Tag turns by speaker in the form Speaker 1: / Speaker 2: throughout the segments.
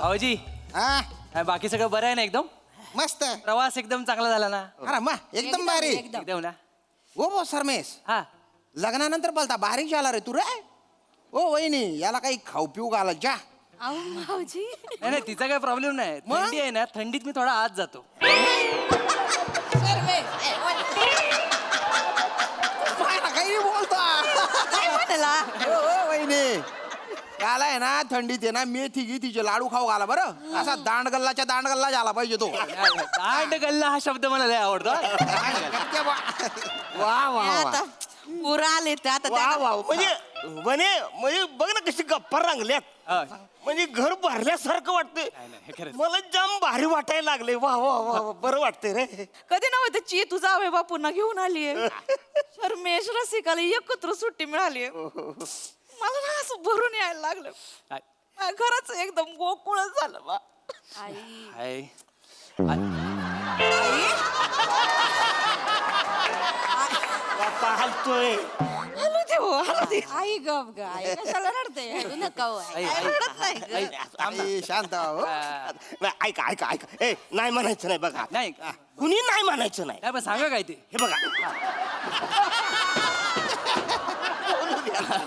Speaker 1: भाऊजी
Speaker 2: हा
Speaker 1: बाकी सगळं बरं आहे ना एकदम.
Speaker 2: मस्त.
Speaker 1: प्रवास एकदम चांगला झाला ना.
Speaker 2: अरे मा एकदम भारी.
Speaker 1: एकदम ना.
Speaker 2: ओ सरमेश
Speaker 1: हा
Speaker 2: लग्नानंतर बोलता बारीक झाला रे तू रे. ओ वहिनी याला काही खाऊ पिऊ घाला जा.
Speaker 3: भाऊजी
Speaker 1: नाही नाही तिचा काही प्रॉब्लेम नाही.
Speaker 2: मग?
Speaker 1: थंडी आहे ना थंडीत मी थोडा आत जातो.
Speaker 2: काही बोलता
Speaker 3: काय म्हणाला?
Speaker 2: ओ वहिनी याला आहे ना थंडीत आहे ना मेथी गिथीचे लाडू खाऊ घाला बरं. असा दांडगल्लाच्या दांडगल्ला झाला पाहिजे तो.
Speaker 1: दांड गल्ला हा शब्द मला लय आवडतो.
Speaker 2: वा वा
Speaker 3: आता पुरा आले ते आता
Speaker 4: वा
Speaker 3: त्याला-
Speaker 4: वा म्हणजे बघ ना कशी गप्पा रांगल्यात.
Speaker 1: हा.
Speaker 4: म्हणजे घर भरल्यासारखं वाटतंय.
Speaker 1: नाही, खरंच.
Speaker 4: मला जाम भारी वाटायला लागले. वा वा वा वा, बरं वाटतंय रे.
Speaker 3: कधी नव्हतं ची तुझा आवे बापूंना घेऊन आलीये शर्मेश रसिकाला एकत्र सुट्टी मिळाली मला ना असं भरून यायला लागलं. खरंच एकदम गोकुळच झालं बा.
Speaker 1: हाय.
Speaker 4: बाप्पा हलतोय.
Speaker 3: हलू दे हो हलू दे.
Speaker 5: आई गप ग आई कशाला रडते रडू नका हो आई.
Speaker 1: आई, आई.
Speaker 3: रडत नाही ग.
Speaker 2: ए, शांत हो.
Speaker 4: नाही, ऐका ऐका ऐका ए नाही म्हणायचं नाही बघा.
Speaker 1: नाही
Speaker 4: कुणी नाही म्हणायचं नाही.
Speaker 1: काय पण सांगा काय ते.
Speaker 4: हे बघा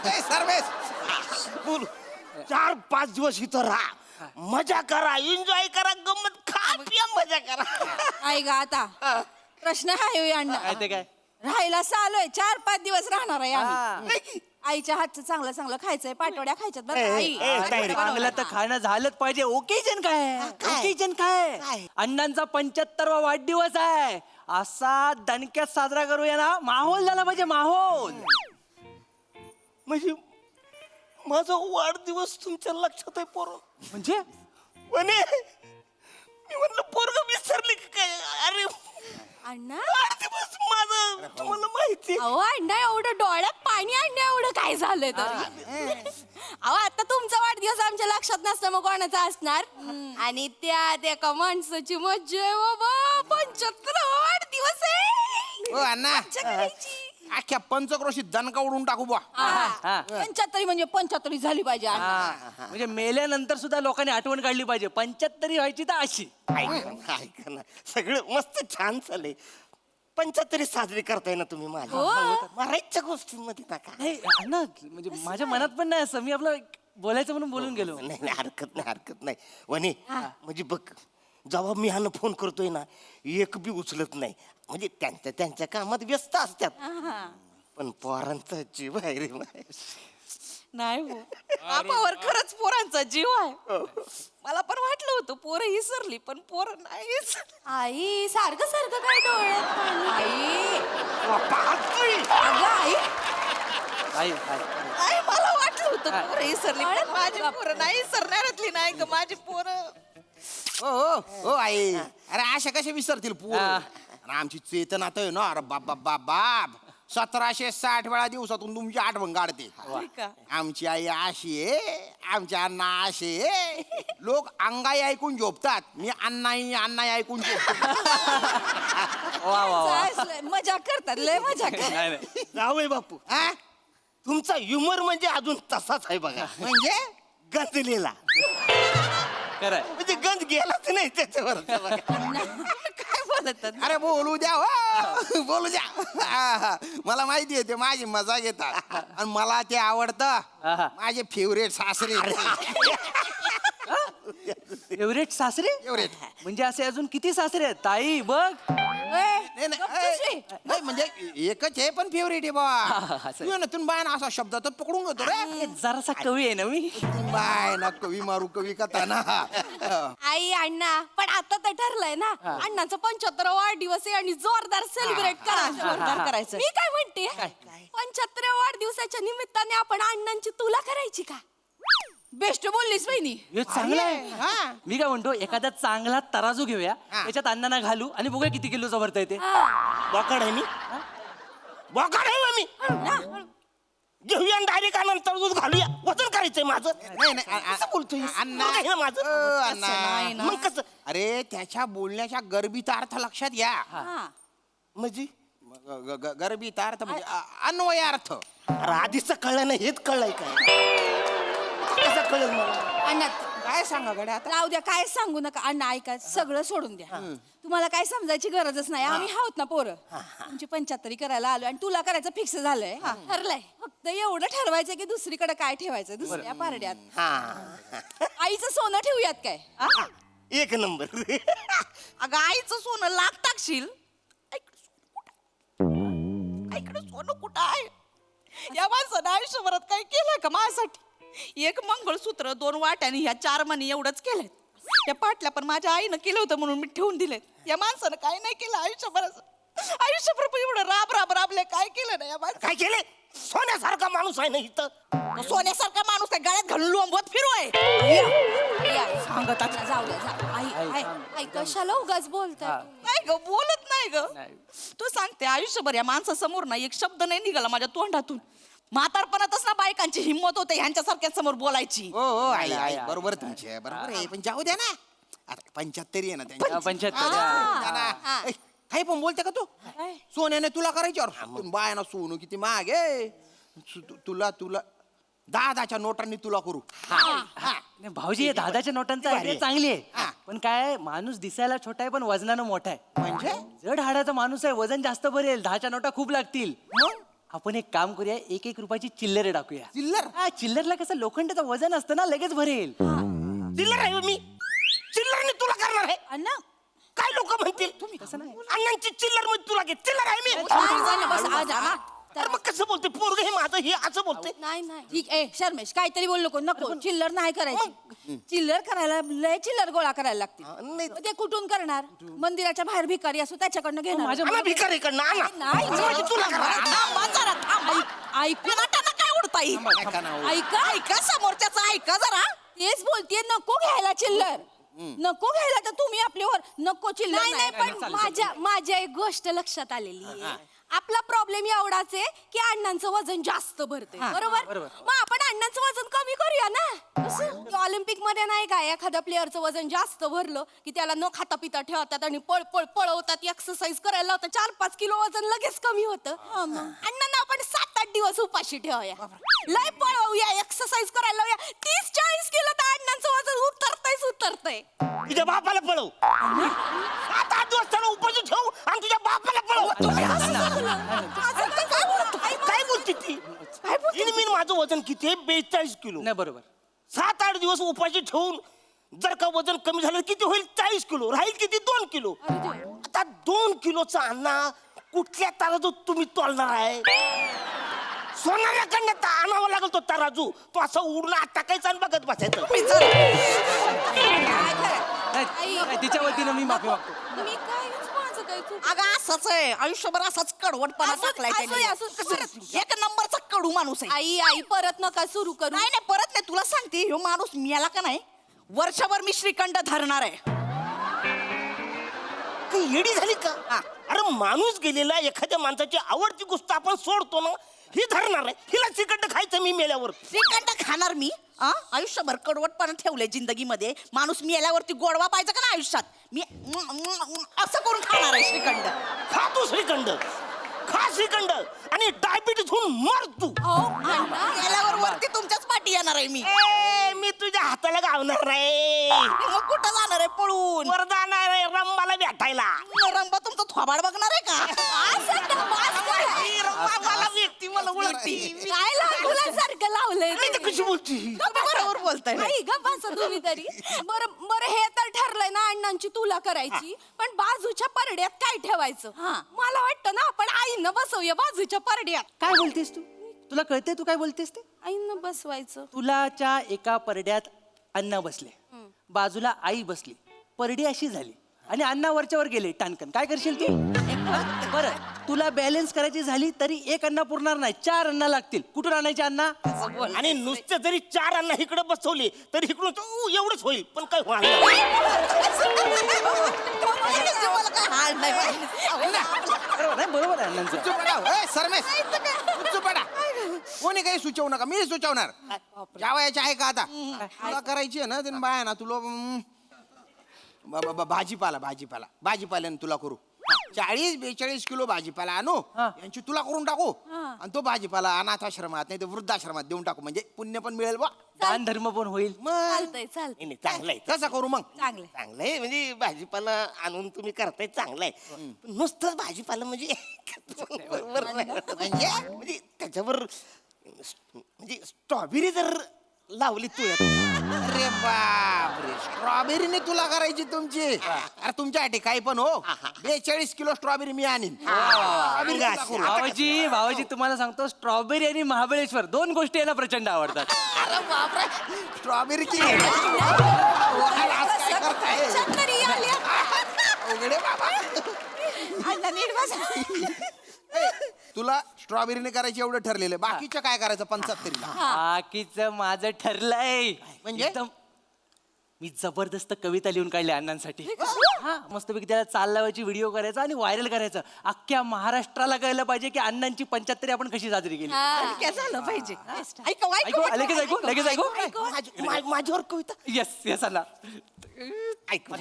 Speaker 2: ए, सरमेश
Speaker 4: बोल 4-5 दिवस इथं राहा. मजा करा एन्जॉय करा गंमत खा पिया मजा करा.
Speaker 5: आई ग आता प्रश्न आहे होय अण्णा
Speaker 1: काय ते काय.
Speaker 5: राहायला आलोय 4-5 दिवस राहणार आहे आम्ही.
Speaker 1: हा.
Speaker 4: नाही की?
Speaker 5: आईच्या हातचं चांगलं चांगलं खायचंय पाटवड्या खायच्यात बरं का,
Speaker 4: ए,
Speaker 5: आई
Speaker 4: ए, ताई रे.
Speaker 1: चांगलं तर खाणं झालंच पाहिजे. ओकेजन काय आहे? ओकेजन काय आहे? अण्णांचा 75वा वाढदिवस आहे. असा दणक्यात साजरा करूया ना. माहोल झाला पाहिजे माहोल.
Speaker 4: म्हणजे माझा वाढदिवस तुमच्या लक्षात आहे पोरं.
Speaker 1: म्हणजे
Speaker 4: म्हणे मी म्हणलं पोरग विसरले का काय. अरे
Speaker 5: अण्णा
Speaker 4: वाढदिवस माझा तुम्हाला माहिती आहे.
Speaker 5: अहो अण्णा एवढं डोळ्यात पाणी अण्णा एवढं काय झालंय तरी अहो आता तुमचा वाढदिवस आमच्या लक्षात नसतं मग कोणाचा असणार. आणि त्यात एका माणसाची मज्जा आहे बाबा 75 वाढदिवस आहे.
Speaker 2: ओ अण्णा
Speaker 5: मज्जा करायची.
Speaker 2: अख्ख्या पंचक्रोशीत दणका उडून टाकू बुवा.
Speaker 1: हा.
Speaker 5: 75 म्हणजे 75 झाली पाहिजे अण्णा.
Speaker 1: हा. म्हणजे मेल्यानंतर सुद्धा लोकांनी आठवण काढली पाहिजे. 75 व्हायची तर अशी.
Speaker 4: ऐका ना सगळं मस्त छान चाललंय. 75 साजरी करताय ना तुम्ही माझ्या मरायच्या गोष्टींमध्ये नका.
Speaker 1: नाही अण्णा म्हणजे माझ्या मनात पण नाही असं. मी आपलं बोलायचं म्हणून बोलून गेलो.
Speaker 4: नाही नाही हरकत नाही वने म्हणजे बघ जेव्हा मी ह्यानं फोन करतोय ना एक बी उचलत नाही. म्हणजे त्यांच्या कामात व्यस्त असतात. पण पोरांचा जीव आहे रे माय.
Speaker 3: नाही हो बापावर खरंच पोरांचा जीव आहे. मला पण वाटलं होतं पोरं विसरली पण पोरं नाहीच.
Speaker 5: आई सारखं सारखं काय डोळ्यात पाणी. आई
Speaker 4: पाहतोय.
Speaker 5: अगं आई
Speaker 1: आहे, आहे.
Speaker 3: आई मला वाटलं होतं पोरं विसरली पण माझी पोरं नाही विसरणाऱ्यातली नाही ग माझी पोरं.
Speaker 2: हो हो हो आई अरे अशा कशा विसरतील पूर.
Speaker 1: हा.
Speaker 2: आमची चेतना तर आहे ना अरे बाप बाप बाप बाप 1760 वेळा दिवसातून तुमची आठवण काढते.
Speaker 3: का?
Speaker 2: आमची आई अशी आहे आमच्या अण्णा असे आहे. लोक अंगाई ऐकून झोपतात. मी अण्णाई अण्णाई ऐकून झोपतो.
Speaker 1: वा वा वा.
Speaker 5: असलं, मजा करतात लय मजा करतात.
Speaker 1: नाही नाही.
Speaker 4: जावय बापू
Speaker 2: हा?
Speaker 4: तुमचा ह्युमर म्हणजे अजून तसाच आहे बघा.
Speaker 2: म्हणजे
Speaker 4: गंजलेला
Speaker 1: खरंय.
Speaker 4: म्हणजे गंज गेलाच नाही त्याच्यावर.
Speaker 3: काय बोलतात
Speaker 2: अरे बोलू द्या हो बोलू द्या. हा, मला माहिती आहे ते माझी मजा घेतात आणि मला ते आवडतं.
Speaker 1: हा.
Speaker 2: माझे फेवरेट सासरे.
Speaker 1: फेवरेट सासरे.
Speaker 2: फेवरेट
Speaker 1: म्हणजे असे अजून किती सासरे आहेत ताई बघ.
Speaker 2: नाही नाही, नाही म्हणजे एकच आहे पण फेवरेट आहे बाबा.
Speaker 1: असं.
Speaker 2: तू आहे ना तुम्ही बाय ना असा शब्द तर पकडून घेतो रे.
Speaker 1: हे जरासा कवी आहे ना मी.
Speaker 2: बाय ना कवी मारू कवी कथा ना.
Speaker 5: आई अण्णा पण आता तर ठरलंय ना अण्णाचा 75 वाढदिवस आहे आणि जोरदार सेलिब्रेट
Speaker 3: जोरदार करायचं.
Speaker 5: मी काय म्हणते 75 वाढदिवसाच्या निमित्ताने आपण अण्णांची तुला करायची का. बेस्ट बोललीस बहिणी.
Speaker 1: हे चांगलं आहे.
Speaker 2: हा.
Speaker 1: मी काय म्हणतो एखादा चांगला तराजू घेऊया
Speaker 2: हा.
Speaker 1: त्याच्यात अण्णांना घालू आणि बघूया किती किलोचं भरता येते.
Speaker 4: बोकाड आहे मी बोकाड आहे ना मी. घेऊया डायरेक्ट आनंतर दूध घालूया वजन करायचंय माझं.
Speaker 2: नाही नाही
Speaker 4: कसं बोलतोय
Speaker 2: अण्णा
Speaker 4: पोरगं आहे ना माझं.
Speaker 2: अण्णा
Speaker 4: मग कसं
Speaker 2: अरे त्याच्या बोलण्याच्या गर्भित अर्थ लक्षात घ्या.
Speaker 4: म्हणजे
Speaker 2: गर्भित अर्थ म्हणजे अन्वय अर्थ.
Speaker 4: अरे आधीच कळलं नाही हेच कळलंय काय कसं कळलं मला.
Speaker 5: अण्णा
Speaker 2: काय सांगा गड्या आता
Speaker 5: राहू द्या, काय सांगू नका अण्णा. ऐका, सगळं सोडून द्या. तुम्हाला काय समजायची गरजच नाही. आम्ही आहोत ना पोरं. तुमची 75 करायला आलो आणि तुला करायचं फिक्स झालंय. ठरलंय. फक्त एवढं ठरवायचं की दुसरीकडे काय ठेवायचं दुसऱ्या पारड्यात. आईचं सोनं ठेवूयात काय?
Speaker 4: एक नंबर.
Speaker 3: अगं आईचं सोनं लाख टाकशील. ऐकडे सोनं कुठं आहे? या माणसानं आयुष्यभरात काय केलं का माझ्यासाठी? एक मंगळसूत्र, 2 वाट्याने ह्या 4 मणी एवढंच केलंय. या पाटल्या पण माझ्या आईनं केलं होतं म्हणून मी ठेवून दिले. या माणसानं काय नाही केलं आयुष्यभराचं. आयुष्यभर पण एवढं राबले काय केलं नाही या माणसानं.
Speaker 4: काय केले? सोन्यासारखा माणूस आहे ना इथं.
Speaker 3: सोन्यासारखा माणूस काय गळ्यात घालून लोंबवत फिरवाय.
Speaker 5: सांगत जाऊ द्या, जाऊ. आई कशाला उगाच बोलताय?
Speaker 3: नाही ग, बोलत नाही ग.
Speaker 1: नाही.
Speaker 3: तू सांगते आयुष्यभर या माणसासमोर ना एक शब्द नाही निघाला माझ्या तोंडातून. म्हातारपणातच ना बायकांची हिंमत होते ह्यांच्यासारख्या समोर बोलायची.
Speaker 2: हो हो आई आई बरोबर तुमचे बरोबर आहे पण जाऊ द्या ना आता 75 आहे ना त्यांच्या
Speaker 1: 75.
Speaker 2: द्या ना. ए, काही पण बोलते का तू सोन्याने तुला करायची अरे बायाना सोनं किती महाग आहे तुला 10 नोटांनी तुला करू
Speaker 1: नाही, भाऊजी हे 10च्या नोटांचा आयडिया चांगली आहे. पण काय माणूस दिसायला छोटा आहे पण वजनानं मोठा आहे.
Speaker 2: म्हणजे
Speaker 1: जड हाडाचा माणूस आहे, वजन जास्त भरेल. 10च्या नोटा खूप लागतील. आपण एक काम करूया, 1-1 रुपयाची चिल्लर टाकूया.
Speaker 2: चिल्लर?
Speaker 1: हा, चिल्लरला कसं लोखंडाचं वजन असतं ना, लगेच भरेल.
Speaker 4: चिल्लर आहे हो मी. चिल्लरने तुला करणार आहे.
Speaker 5: अण्णा
Speaker 4: काय लोक म्हणतील?
Speaker 1: तसं नाही.
Speaker 4: अण्णांची चिल्लर मध्ये तुला घे. चिल्लर आहे मी. अरे मग कसं बोलते? पोरग हे माझं हे असं बोलते.
Speaker 5: नाही नाही ठीक आहे. शर्मेश काहीतरी बोल नको. चिल्लर नाही करायची. चिल्लर करायला लय चिल्लर गोळा करायला लागते.
Speaker 4: नाही.
Speaker 5: मग ते कुठून करणार? मंदिराच्या बाहेर भिकारी असो त्याच्याकडनं घेणार.
Speaker 4: आम्हा भिकारीकडनं आणा.
Speaker 5: नाही,
Speaker 4: म्हणजे तुला करणार.
Speaker 3: थांबा जरा, थांबा.
Speaker 5: ऐकू
Speaker 3: नाटाना काय उडताई?
Speaker 2: ऐका ना हो.
Speaker 3: ऐका समोरच्याचं ऐका जरा.
Speaker 5: तेच बोलतेय, नको घ्यायला चिल्लर. नको घ्यायला तर तुम्ही आपल्यावर नको चिल्लर. नाही नाही, पण माझ्या एक गोष्ट लक्षात आलेली आहे. आपला प्रॉब्लेम एवढाच आहे की अण्णांचं वजन जास्त भरते. बरोबर. मग आपण अण्णांचं वजन कमी करूया ना. ऑलिम्पिक मध्ये नाही का एखाद्या प्लेअरचं वजन जास्त भरलं की त्याला न खाता पिता ठेवतात आणि पळवतात, एक्सरसाइज करायला लावतात. 4-5 किलो वजन लगेच कमी होतं. अण्णांना आपण 7-8 दिवस उपाशी ठेवूया, लय पळवूया, एक्सरसाइज करायला लावूया. 30-40 किलो तर अण्णांचं वजन उतरतंय.
Speaker 4: तुझ्या बापाला पळव. 7-8 दिवस त्याला उपाशी ठेवू आणि तुझ्या बापाला पळव. काय बोलते ती? माझं वजन किती आहे? 42 किलो.
Speaker 1: नाही, बरोबर.
Speaker 4: 7-8 दिवस उपाशी ठेवून जर का वजन कमी झालं किती होईल? 40 किलो. राहील किती? 2 किलो. आता 2 किलोचा अण्णा कुठल्या तराजू तुम्ही तोलणार आहे? सोनाऱ्याकडनं आणावं लागल तो तराजू. तो असं उडून आत टाकायचा आणि बघत बसायचं.
Speaker 1: नाही, तिच्या वतीनं मी माफी मागतो.
Speaker 5: मी काहीच माझं काही चूक.
Speaker 3: अगं असंच आहे आयुष्यभर, असाच कडवटपणा टाकलाय त्याने. एक नंबरचा कडू माणूस आहे.
Speaker 5: आई परत नका सुरू करू.
Speaker 3: नाही परत नाही. तुला सांगते ह्यो माणूस मिळाला का नाही, वर्षभर मी श्रीखंड धरणार आहे.
Speaker 4: काही येडी झाली का? अरे माणूस गेलेला एखाद्या माणसाची आवडती गोष्ट आपण सोडतो ना, ही धरणार आहे. हिला श्रीखंड खायचं मी मेल्यावर.
Speaker 3: श्रीखंड खाणार मी? आयुष्यभर कडवटपणा ठेवलंय जिंदगीमध्ये. माणूस मेल्यावरती गोडवा पाहिजे का ना आयुष्यात? मी असं करून खाणार आहे श्रीखंड.
Speaker 4: खा तू श्रीखंड. खा श्रीखंड आणि डायबिटीस होऊन मर तू.
Speaker 3: मेल्यावर वरती तुमच्याच पाठी येणार आहे मी.
Speaker 4: मी तुझ्या हाताला गावणार आहे.
Speaker 3: मग कुठं जाणार आहे पळून?
Speaker 4: वर जाणार आहे रंबाला भेटायला.
Speaker 3: रंबा तुमचं थोबाड बघणार आहे का?
Speaker 4: मला व्यक्ती मला ओळखती.
Speaker 5: काय लागुलासारखं लावलंय
Speaker 4: नाही तर कशी बोलती?
Speaker 3: बरोबर बोलताय.
Speaker 5: नाही ग बसा तुम्ही तरी. बरं हे तर ठरलंय ना अण्णांची तुला करायची, पण बाजूच्या परड्यात काय ठेवायचं? मला वाटतं ना आपण आईनं बसवूया बाजूच्या परड्यात.
Speaker 1: काय बोलतेस तू? तुला कळते तू काय बोलतेस ते?
Speaker 5: आईनं बसवायचं.
Speaker 1: तुलाच्या एका परड्यात अण्णा बसले, बाजूला आई बसली, परडी अशी झाली आणि अण्णा वरच्यावर गेले टाणकन. काय करशील तू? बरं, तुला बॅलन्स करायची झाली तरी एक अण्णा पुरणार नाही, 4 अण्णा लागतील. कुठून आणायचे अण्णा?
Speaker 4: आणि नुसते जरी 4 अण्णा इकडे बसवले तरी इकडून एवढंच होईल. पण काय होणार
Speaker 1: बरोबर आहे अण्णांचं.
Speaker 2: सरमेश कोणी काही सुचवू नका, मी सुचवणार. जावयाची आहे का आता? तुला करायची आहे ना ते बाया ना तुला भाजीपाल्याने तुला करू. 40-42 किलो भाजीपाला आणू
Speaker 1: हा.
Speaker 2: यांची तुला करून टाकू आणि तो भाजीपाला अनाथाश्रमात नाही तर वृद्धाश्रमात देऊन टाकू म्हणजे पुण्य पण मिळेल बा
Speaker 1: दान धर्म पण होईल.
Speaker 2: मग
Speaker 5: चालतंय चालतंय
Speaker 4: नाही, नाही, चांगलं आहे
Speaker 2: कसं करू मग
Speaker 5: चांगलंय
Speaker 4: चांगलं आहे म्हणजे भाजीपाला आणून तुम्ही करताय चांगलं आहे पण नुसतंच भाजीपाला म्हणजे बरोबर नाही. म्हणजे त्याच्यावर म्हणजे स्ट्रॉबेरी जर लावली तू
Speaker 2: अरे बापरे स्ट्रॉबेरीने तुला करायची तुमची अरे तुमच्यासाठी काही पण हो 42 किलो स्ट्रॉबेरी मी आणीन स्ट्रॉबेरी तुला करू.
Speaker 1: भावाजी तुम्हाला सांगतो स्ट्रॉबेरी आणि महाबळेश्वर 2 गोष्टी यांना प्रचंड आवडतात.
Speaker 2: अरे बापरे स्ट्रॉबेरीची आज काय करताय
Speaker 5: तरी आली.
Speaker 2: अवघड आहे बाबा
Speaker 5: अण्णा नीट बसा.
Speaker 2: तुला स्ट्रॉबेरीने करायची एवढं ठरलेलं आहे. बाकीचं काय करायचं 75
Speaker 1: बाकीचं माझं ठरलंय
Speaker 2: म्हणजे?
Speaker 1: एकदम मी जबरदस्त कविता लिहून काढली अण्णांसाठी. हा मस्तपैकी त्याला चाल लावायची व्हिडिओ करायचा आणि व्हायरल करायचं. अख्ख्या महाराष्ट्राला कळलं पाहिजे की अण्णांची 75 आपण कशी साजरी केली.
Speaker 3: काय झालं पाहिजे
Speaker 1: ऐकू लगेच ऐकू
Speaker 4: माझ्यावर कविता
Speaker 1: येस येस अण्णा.
Speaker 4: ऐक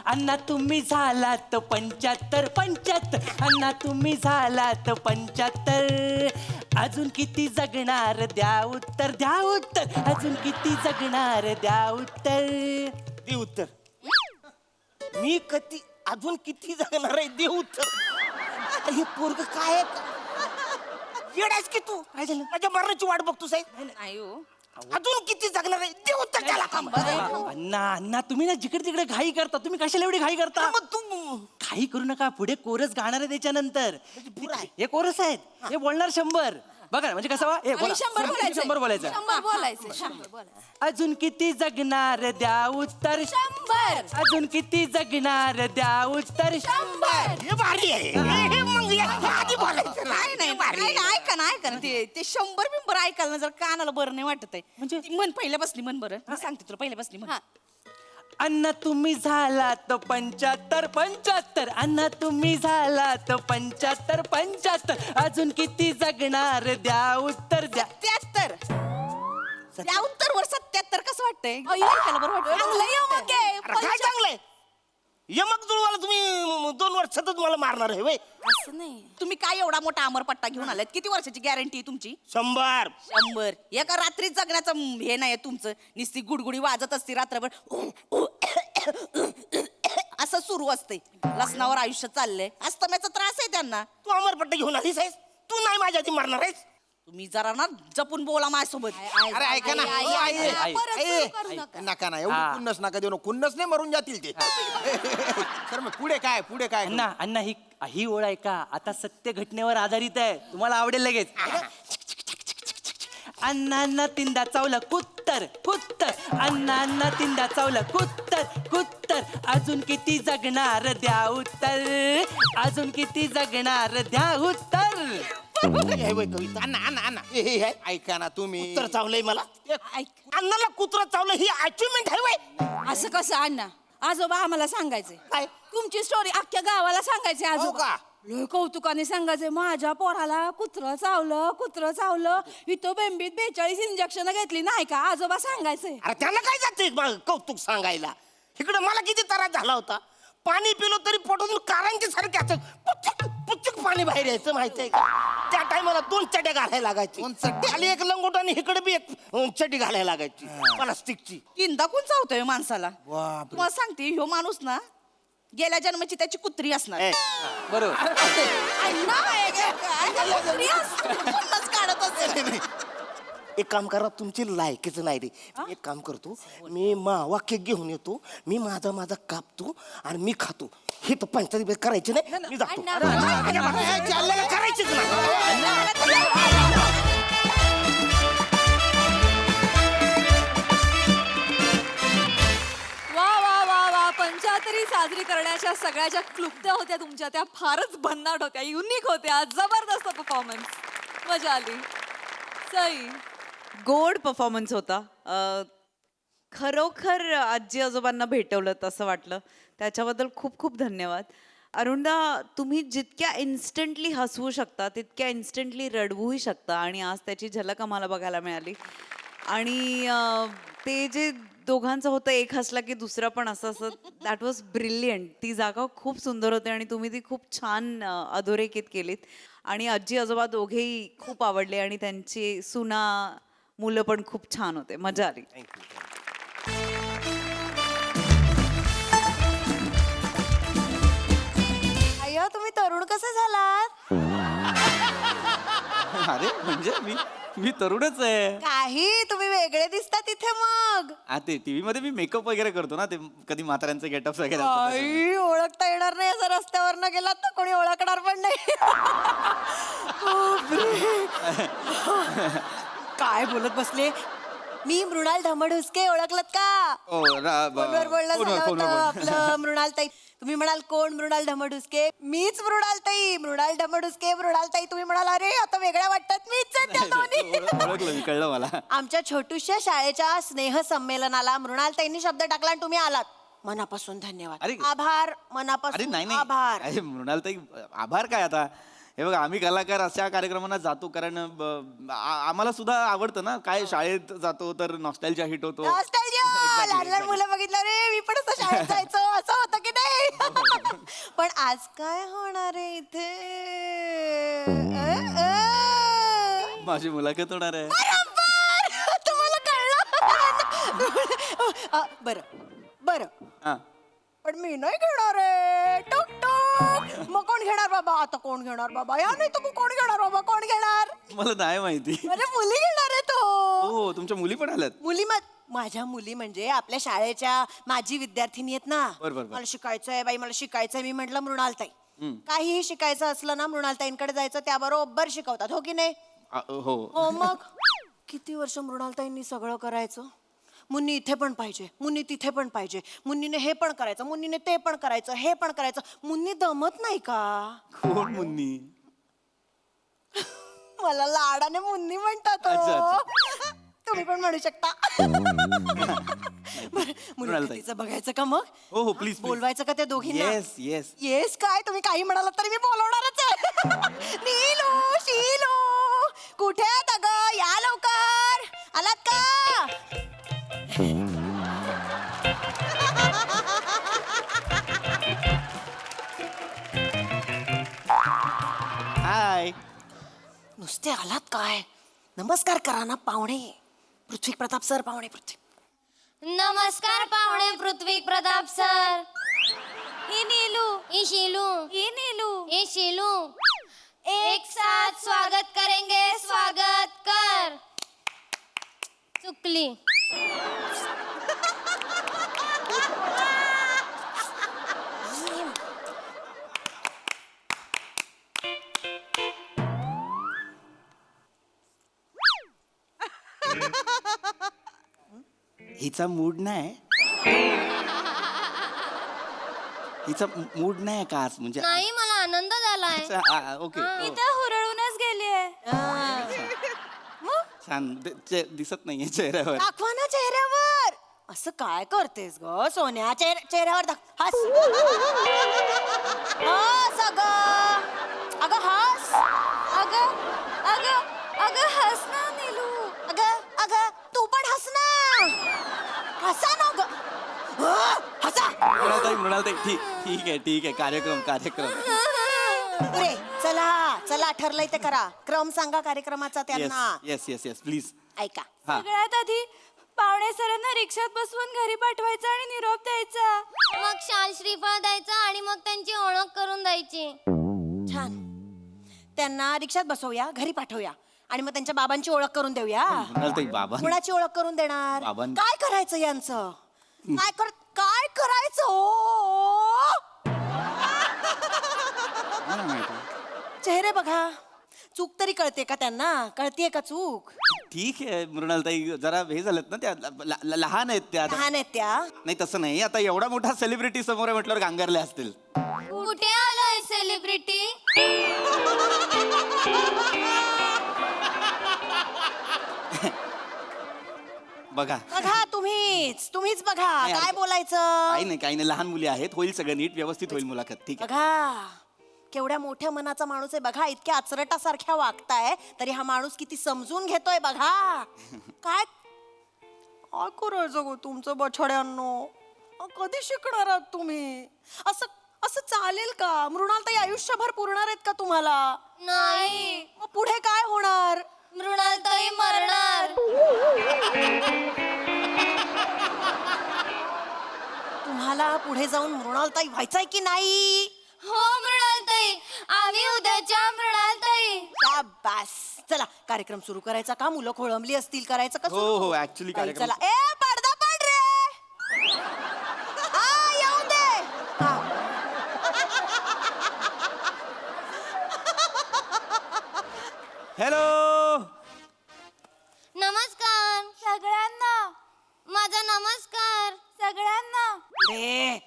Speaker 1: अण्णा तुम्ही झालात 75 अण्णा तुम्ही झालात 75 अजून किती जगणार द्या उत्तर अजून किती जगणार द्या उत्तर.
Speaker 4: दे उत्तर मी कधी अजून किती जगणार आहे दे उत्तर अरे हे पोरग काय आहे? येडायस की तू काय झालं माझ्या मरणाची वाट बघतो साहेब
Speaker 3: नाही हो
Speaker 4: अजून किती जगणार आहे दे उत्तर त्याला
Speaker 1: अण्णा तुम्ही ना जिकडे तिकडे घाई करता. तुम्ही कशाला एवढी घाई करता.
Speaker 4: मग तू
Speaker 1: घाई करू नका. पुढे कोरस गाणार आहे त्याच्यानंतर. हे कोरस आहेत हे बोलणार 100 बघा ना म्हणजे कसं
Speaker 5: आणि 100 बोलायचं
Speaker 1: 100 बोलायचं.
Speaker 5: 100 बोलायचं 100 बोलायचं
Speaker 1: अजून किती जगणार द्या उत्तर
Speaker 5: 100
Speaker 1: अजून किती जगणार द्या उत्तर
Speaker 5: 100
Speaker 4: हे भारी आहे हे मग या आधी बोलायचं
Speaker 3: नाही नाही नाही, ऐका ना ते 100 बिंबर ऐकायला ना जर कानाला बरं नाही वाटत आहे
Speaker 1: म्हणजे?
Speaker 3: ती मन पहिल्या बसली मन बरं मी सांगते तुला पहिल्या बसली म्हण
Speaker 5: हा.
Speaker 1: अण्णा तुम्ही झालात 75 अण्णा तुम्ही झालात 75 अजून किती जगणार द्या उत्तर द्या.
Speaker 3: 73 त्या उत्तर वर 77 कसं वाटतंय
Speaker 5: अय्यो.
Speaker 3: ऐकायला बरं वाटतं
Speaker 5: चांगलं यमक आहे.
Speaker 4: अरे काय चांगलंय यमक जुळवाला तुम्ही 2 वर्ष सतत मला मारणार आहे वय
Speaker 5: असं नाही
Speaker 3: तुम्ही काय एवढा मोठा अमरपट्टा घेऊन आलात किती वर्षाची गॅरंटी आहे तुमची
Speaker 4: 100
Speaker 3: 100 एका रात्रीत जगण्याचं हे नाही तुमचं निस्ती गुडगुडी वाजत असते रात्रभर असं सुरू असते लसणावर आयुष्य चाललंय अस्तम्याचा त्रास आहे त्यांना
Speaker 4: तू अमरपट्टा घेऊन आलीस आहेस तू नाही माझ्या आधी मारणार आहेस
Speaker 3: तुम्ही जरा ना जपून बोला माझ्यासोबत
Speaker 2: अरे ऐका ना
Speaker 5: आई,
Speaker 2: ओ, आई,
Speaker 5: आई,
Speaker 2: आई,
Speaker 5: परत
Speaker 2: आई,
Speaker 5: सुरू करू
Speaker 2: आई,
Speaker 5: नका.
Speaker 2: नका ना एवढी कुन्नस नका देऊ कुन्नस नाही मरून जातील ते तर मग पुढे काय
Speaker 1: अण्णा अण्णा ही ओळ ऐका आता सत्य घटनेवर आधारित आहे तुम्हाला आवडेल लगेच. अण्णा तिंदा चावलं कुत्तर अण्णा तिंदा चावलं कुत्तर अजून किती जगणार द्या उत्तर अजून किती जगणार द्या उत्तर.
Speaker 4: हे वय कविता
Speaker 2: अण्णा
Speaker 4: हे
Speaker 2: ऐका ना तुम्ही
Speaker 4: उत्तर चावलंय मला
Speaker 5: ऐक
Speaker 4: अण्णाला कुत्र चावलं ही अचिव्हमेंट आहे वय
Speaker 5: असं कसं अण्णा आजोबा आम्हाला सांगायचंय
Speaker 4: काय?
Speaker 5: तुमची स्टोरी अख्ख्या गावाला सांगायची
Speaker 2: हो
Speaker 5: आजोबा
Speaker 2: का?
Speaker 5: लय कौतुकाने सांगायचंय माझ्या पोराला कुत्र चावलं इथं बेंबीत 42 इंजेक्शन घेतली नाही का आजोबा सांगायचंय.
Speaker 4: अरे त्यांना काय जाते कौतुक सांगायला इकडे मला किती त्रास झाला होता पाणी पिलो तरी पोटातून कारांचे सारखे असत पुच्चक पाणी बाहेर यायचं माहितीये का त्या टायमाला 2 चड्या घालायला लागायची
Speaker 2: 2 चड्या?
Speaker 4: खाली एक लंगोट आणि इकडे बी एक चड्डी घालायला लागायची प्लास्टिकची
Speaker 3: तीनदा कोण चावतोय माणसाला
Speaker 2: बापरे.
Speaker 3: तुम्हाला सांगते ह्यो माणूस ना गेल्या जन्माची त्याची कुत्री असणार
Speaker 4: ए,
Speaker 1: बरोबर.
Speaker 5: अण्णा कुत्री असते.
Speaker 3: म्हणूनच काढत असेल
Speaker 4: एक काम करा तुमची लायकीच नाही रे मी एक काम करतो मी मावा केक घेऊन येतो मी माझा कापतो आणि मी खातो हे तर पंचायत करायचे नाही मी जातो
Speaker 5: अण्णा,
Speaker 2: ए, चाललेलं
Speaker 4: करायचीच नाही
Speaker 6: वा वा वा वा 75 साजरी करण्याच्या सगळ्या ज्या क्लुप्त्या होत्या तुमच्या त्या फारच भन्नाट होत्या युनिक होत्या जबरदस्त परफॉर्मन्स मजा आली सई
Speaker 7: गोड परफॉर्मन्स होता खरोखर आजी आजोबांना भेटवलं तसं वाटलं त्याच्याबद्दल खूप खूप धन्यवाद. अरुणदा तुम्ही जितक्या इन्स्टंटली हसवू शकता तितक्या इन्स्टंटली रडवूही शकता आणि आज त्याची झलक आम्हाला बघायला मिळाली आणि ते जे दोघांचं होतं, एक हसला की दुसरा पण असं असं. That was brilliant. ती जागा खूप सुंदर होती आणि तुम्ही ती खूप छान अधोरेखित केलीत. आणि आजी आजोबा दोघेही खूप आवडले आणि त्यांची सुना मुलं पण खूप छान होते. मजा आली.
Speaker 5: अय्या तुम्ही तरुण कसे झालात?
Speaker 8: अरे म्हणजे मी तरुणच आहे.
Speaker 5: काही तुम्ही वेगळे दिसता तिथे मग.
Speaker 8: ते टीव्ही मध्ये मी मेकअप वगैरे करतो ना, ते कधी म्हाताऱ्यांचे गेटअप वगैरे असतात तसं.
Speaker 5: आई ओळखता येणार नाही असं रस्त्यावर न गेलात तर कोणी ओळखणार पण नाही. काय बोलत बसले? मी मृणाल धमडहुसके, ओळखलत का?
Speaker 8: ओ,
Speaker 5: फोनवर बोलणं झालं होतं
Speaker 8: फोनवर
Speaker 5: आपलं. मृणालताई, तुम्ही म्हणाल कोण मृणाल धमडहुसके? मीच मृणालताई. मृणाल धमडहुसके, मृणालताई. तुम्ही म्हणाल अरे आता वेगळ्या वाटतात, मीच आहे त्या दोन्ही.
Speaker 8: ओळखलं मी, कळलं मला.
Speaker 5: आमच्या छोटूशा शाळेच्या स्नेह संमेलनाला मृणालताईंनी शब्द टाकला आणि तुम्ही आलात. मनापासून धन्यवाद.
Speaker 8: अरे.
Speaker 5: आभार.
Speaker 8: अरे
Speaker 5: मनापासून
Speaker 8: नाही नाही
Speaker 5: आभार.
Speaker 8: अरे मृणालताई, आभार काय आता. हे बघा, आम्ही कलाकार अशा कार्यक्रमांना जातो कारण आम्हाला सुद्धा आवडतं ना. काय शाळेत जातो तर नॉस्टॅल्जिया हिट होतो.
Speaker 5: Nostalgia! लहान लहान मुलं बघितलं रे, मी पण असं शाळेत जायचो, असं होतं की नाही? पण आज काय होणार आहे इथे?
Speaker 8: माझी मुलाखत होणार आहे.
Speaker 5: बरोबर! तुम्हाला कळलं? बरं
Speaker 8: हा.
Speaker 5: पण मी नाही घेणार आहे. टुक टुक. मग कोण घेणार बाबा? आता कोण घेणार बाबा? या नाही तर मग कोण घेणार बाबा? कोण घेणार?
Speaker 8: मला नाही माहिती.
Speaker 5: अरे मुली घेणार आहे तो.
Speaker 8: हो, तुमच्या मुली पण आल्यात.
Speaker 5: मुली माझ्या मुली म्हणजे आपल्या शाळेच्या माजी विद्यार्थिनी आहेत ना.
Speaker 8: बरोबर.
Speaker 5: मला शिकायचंय बाई, मला शिकायचंय. मी म्हंटल मृणालताई, काहीही शिकायचं असलं ना मृणालताईंकडे जायचं, त्या बरोबर शिकवतात. हो की नाही?
Speaker 8: हो.
Speaker 5: हो मग किती वर्ष मृणालताईंनी सगळं करायचं. मुन्नी इथे पण पाहिजे, मुन्नी तिथे पण पाहिजे, मुन्नीने हे पण करायचं, मुन्नीने ते पण करायचं, हे पण करायचं. मुन्नी दमत नाही का?
Speaker 8: कोण मुन्नी?
Speaker 5: मला लाडाने मुन्नी म्हणतात
Speaker 8: अच्छा,
Speaker 5: हो. तुम्ही पण म्हणू शकता. बरं, मुलाखतीचं बघायचं का मग?
Speaker 8: हो, प्लीज.
Speaker 5: बोलवायचं का त्या दोघींना?
Speaker 8: येस.
Speaker 5: येस काय तुम्ही काही म्हणालात तरी मी बोलवणारच आहे. नीलू, शीलू, कुठे आहात अगं? या लवकर. आलात का?
Speaker 8: हाय.
Speaker 5: नुसते आलात काय? नमस्कार करा ना पाहुणे. पृथ्वी प्रताप सर पाहुणे. पृथ्वी
Speaker 9: नमस्कार पाहुणे पृथ्वी प्रताप सर.
Speaker 5: ही नीलू,
Speaker 9: ई शीलू,
Speaker 5: ही नीलू.
Speaker 9: ई शीलू, एक साथ स्वागत करेंगे. स्वागत कर. चुकली.
Speaker 8: हिचा मूड नाही. हिचा मूड नाही का आज म्हणजे?
Speaker 9: नाही, मला आनंद झालाय.
Speaker 8: ओके.
Speaker 9: मी तर हुरळूनच गेलीये.
Speaker 8: छान. दिसत नाहीये चेहऱ्यावर.
Speaker 5: दाखवा ना चेहऱ्यावर. असं काय करतेस ग सोन्या? चेहऱ्यावर हस. हस अगं. अगं हस. अगं हस ना नीलू. अगं तू पण हस ना. हसा ना ग. हसा.
Speaker 8: मृणालताई, ठीक आहे. कार्यक्रम.
Speaker 5: रे चला ठरलंय ते करा. क्रम सांगा कार्यक्रमाचा त्यांना.
Speaker 8: Yes please.
Speaker 5: ऐका.
Speaker 8: हा.
Speaker 9: सगळ्यात आधी पाहुणे सरांना रिक्षात बसवून घरी पाठवायचं आणि निरोप द्यायचा. मग शाल श्रीफळ द्यायचा आणि मग त्यांची ओळख करून द्यायची.
Speaker 5: छान. त्यांना रिक्षात बसवूया, घरी पाठवूया आणि मग त्यांच्या बाबांची ओळख करून देऊया.
Speaker 8: मृणालताई, बाबा.
Speaker 5: कुणाची ओळख करून देणार?
Speaker 8: बाबां-
Speaker 5: काय करायचं यांचं? काय करायचं हो? चेहरे बघा. चूक तरी कळते का त्यांना? कळतीये का चूक?
Speaker 8: ठीक आहे मृणालताई, जरा हे झालेत ना त्या, लहान आहेत त्या.
Speaker 5: लहान आहेत त्या.
Speaker 8: नाही तसं नाही, आता एवढा मोठा सेलिब्रिटी समोर आहे म्हटल्यावर गांगरले असतील.
Speaker 9: कुठे आलोय सेलिब्रिटी?
Speaker 8: बघा.
Speaker 5: बघा तुम्हीच बघा.
Speaker 8: नाही,
Speaker 5: काय
Speaker 8: अरे-
Speaker 5: बोलायचं?
Speaker 8: काही नाही, लहान मुली आहेत, होईल सगळं नीट, व्यवस्थित होईल मुलाखत. ठीक आहे.
Speaker 5: बघा केवढ्या मोठ्या मनाचा माणूस आहे बघा. इतक्या आचरटासारख्या वागताय तरी हा माणूस किती समजून घेतोय बघा. काय
Speaker 3: काय करायचं गो तुमचं बछड्यांनो? कधी शिकणार आहात तुम्ही? असं असं चालेल का? मृणालताई आयुष्यभर पुरणार आहेत का तुम्हाला?
Speaker 9: नाही,
Speaker 3: मग पुढे काय होणार?
Speaker 9: मृणालताई मरणार.
Speaker 3: तुम्हाला पुढे जाऊन मृणालताई व्हायचंय की नाही?
Speaker 9: हो मृणालताई, आम्ही उद्याच्या मृणालताई.
Speaker 3: शाबास. चला कार्यक्रम सुरू करायचा का? मुलं खोळंबली असतील, करायचं का
Speaker 8: हो
Speaker 3: सुरू?
Speaker 8: हो ऍक्च्युली
Speaker 3: ताई,
Speaker 8: कार्यक्रम
Speaker 3: चला ए पडदा पड रे. हा येऊ दे. हा.
Speaker 8: हॅलो.
Speaker 9: नमस्कार सगळ्यांना. माझा नमस्कार सगळ्यांना.
Speaker 3: ए,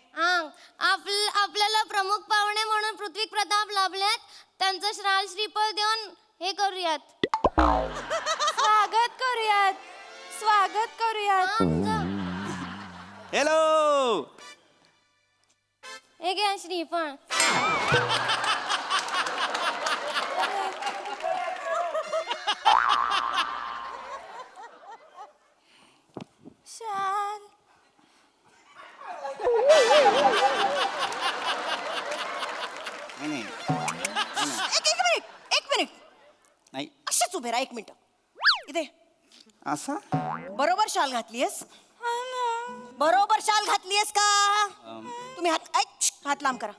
Speaker 9: आपल्याला प्रमुख पाहुणे म्हणून पृथ्वी प्रताप लाभलेत. त्यांचं श्राल श्रीफळ देऊन हे करूयात, स्वागत करूयात. स्वागत करूयात.
Speaker 8: हॅलो.
Speaker 9: हे घ्या श्रीफळ. शाल.
Speaker 8: नाही
Speaker 3: एक मिनिट
Speaker 8: नाही
Speaker 3: अशीच उभे राहा 1 मिनिट. इथे
Speaker 8: असा
Speaker 3: बरोबर शाल घातलीयस? बरोबर शाल घातलीयस का? तुम्ही हात लांब करा.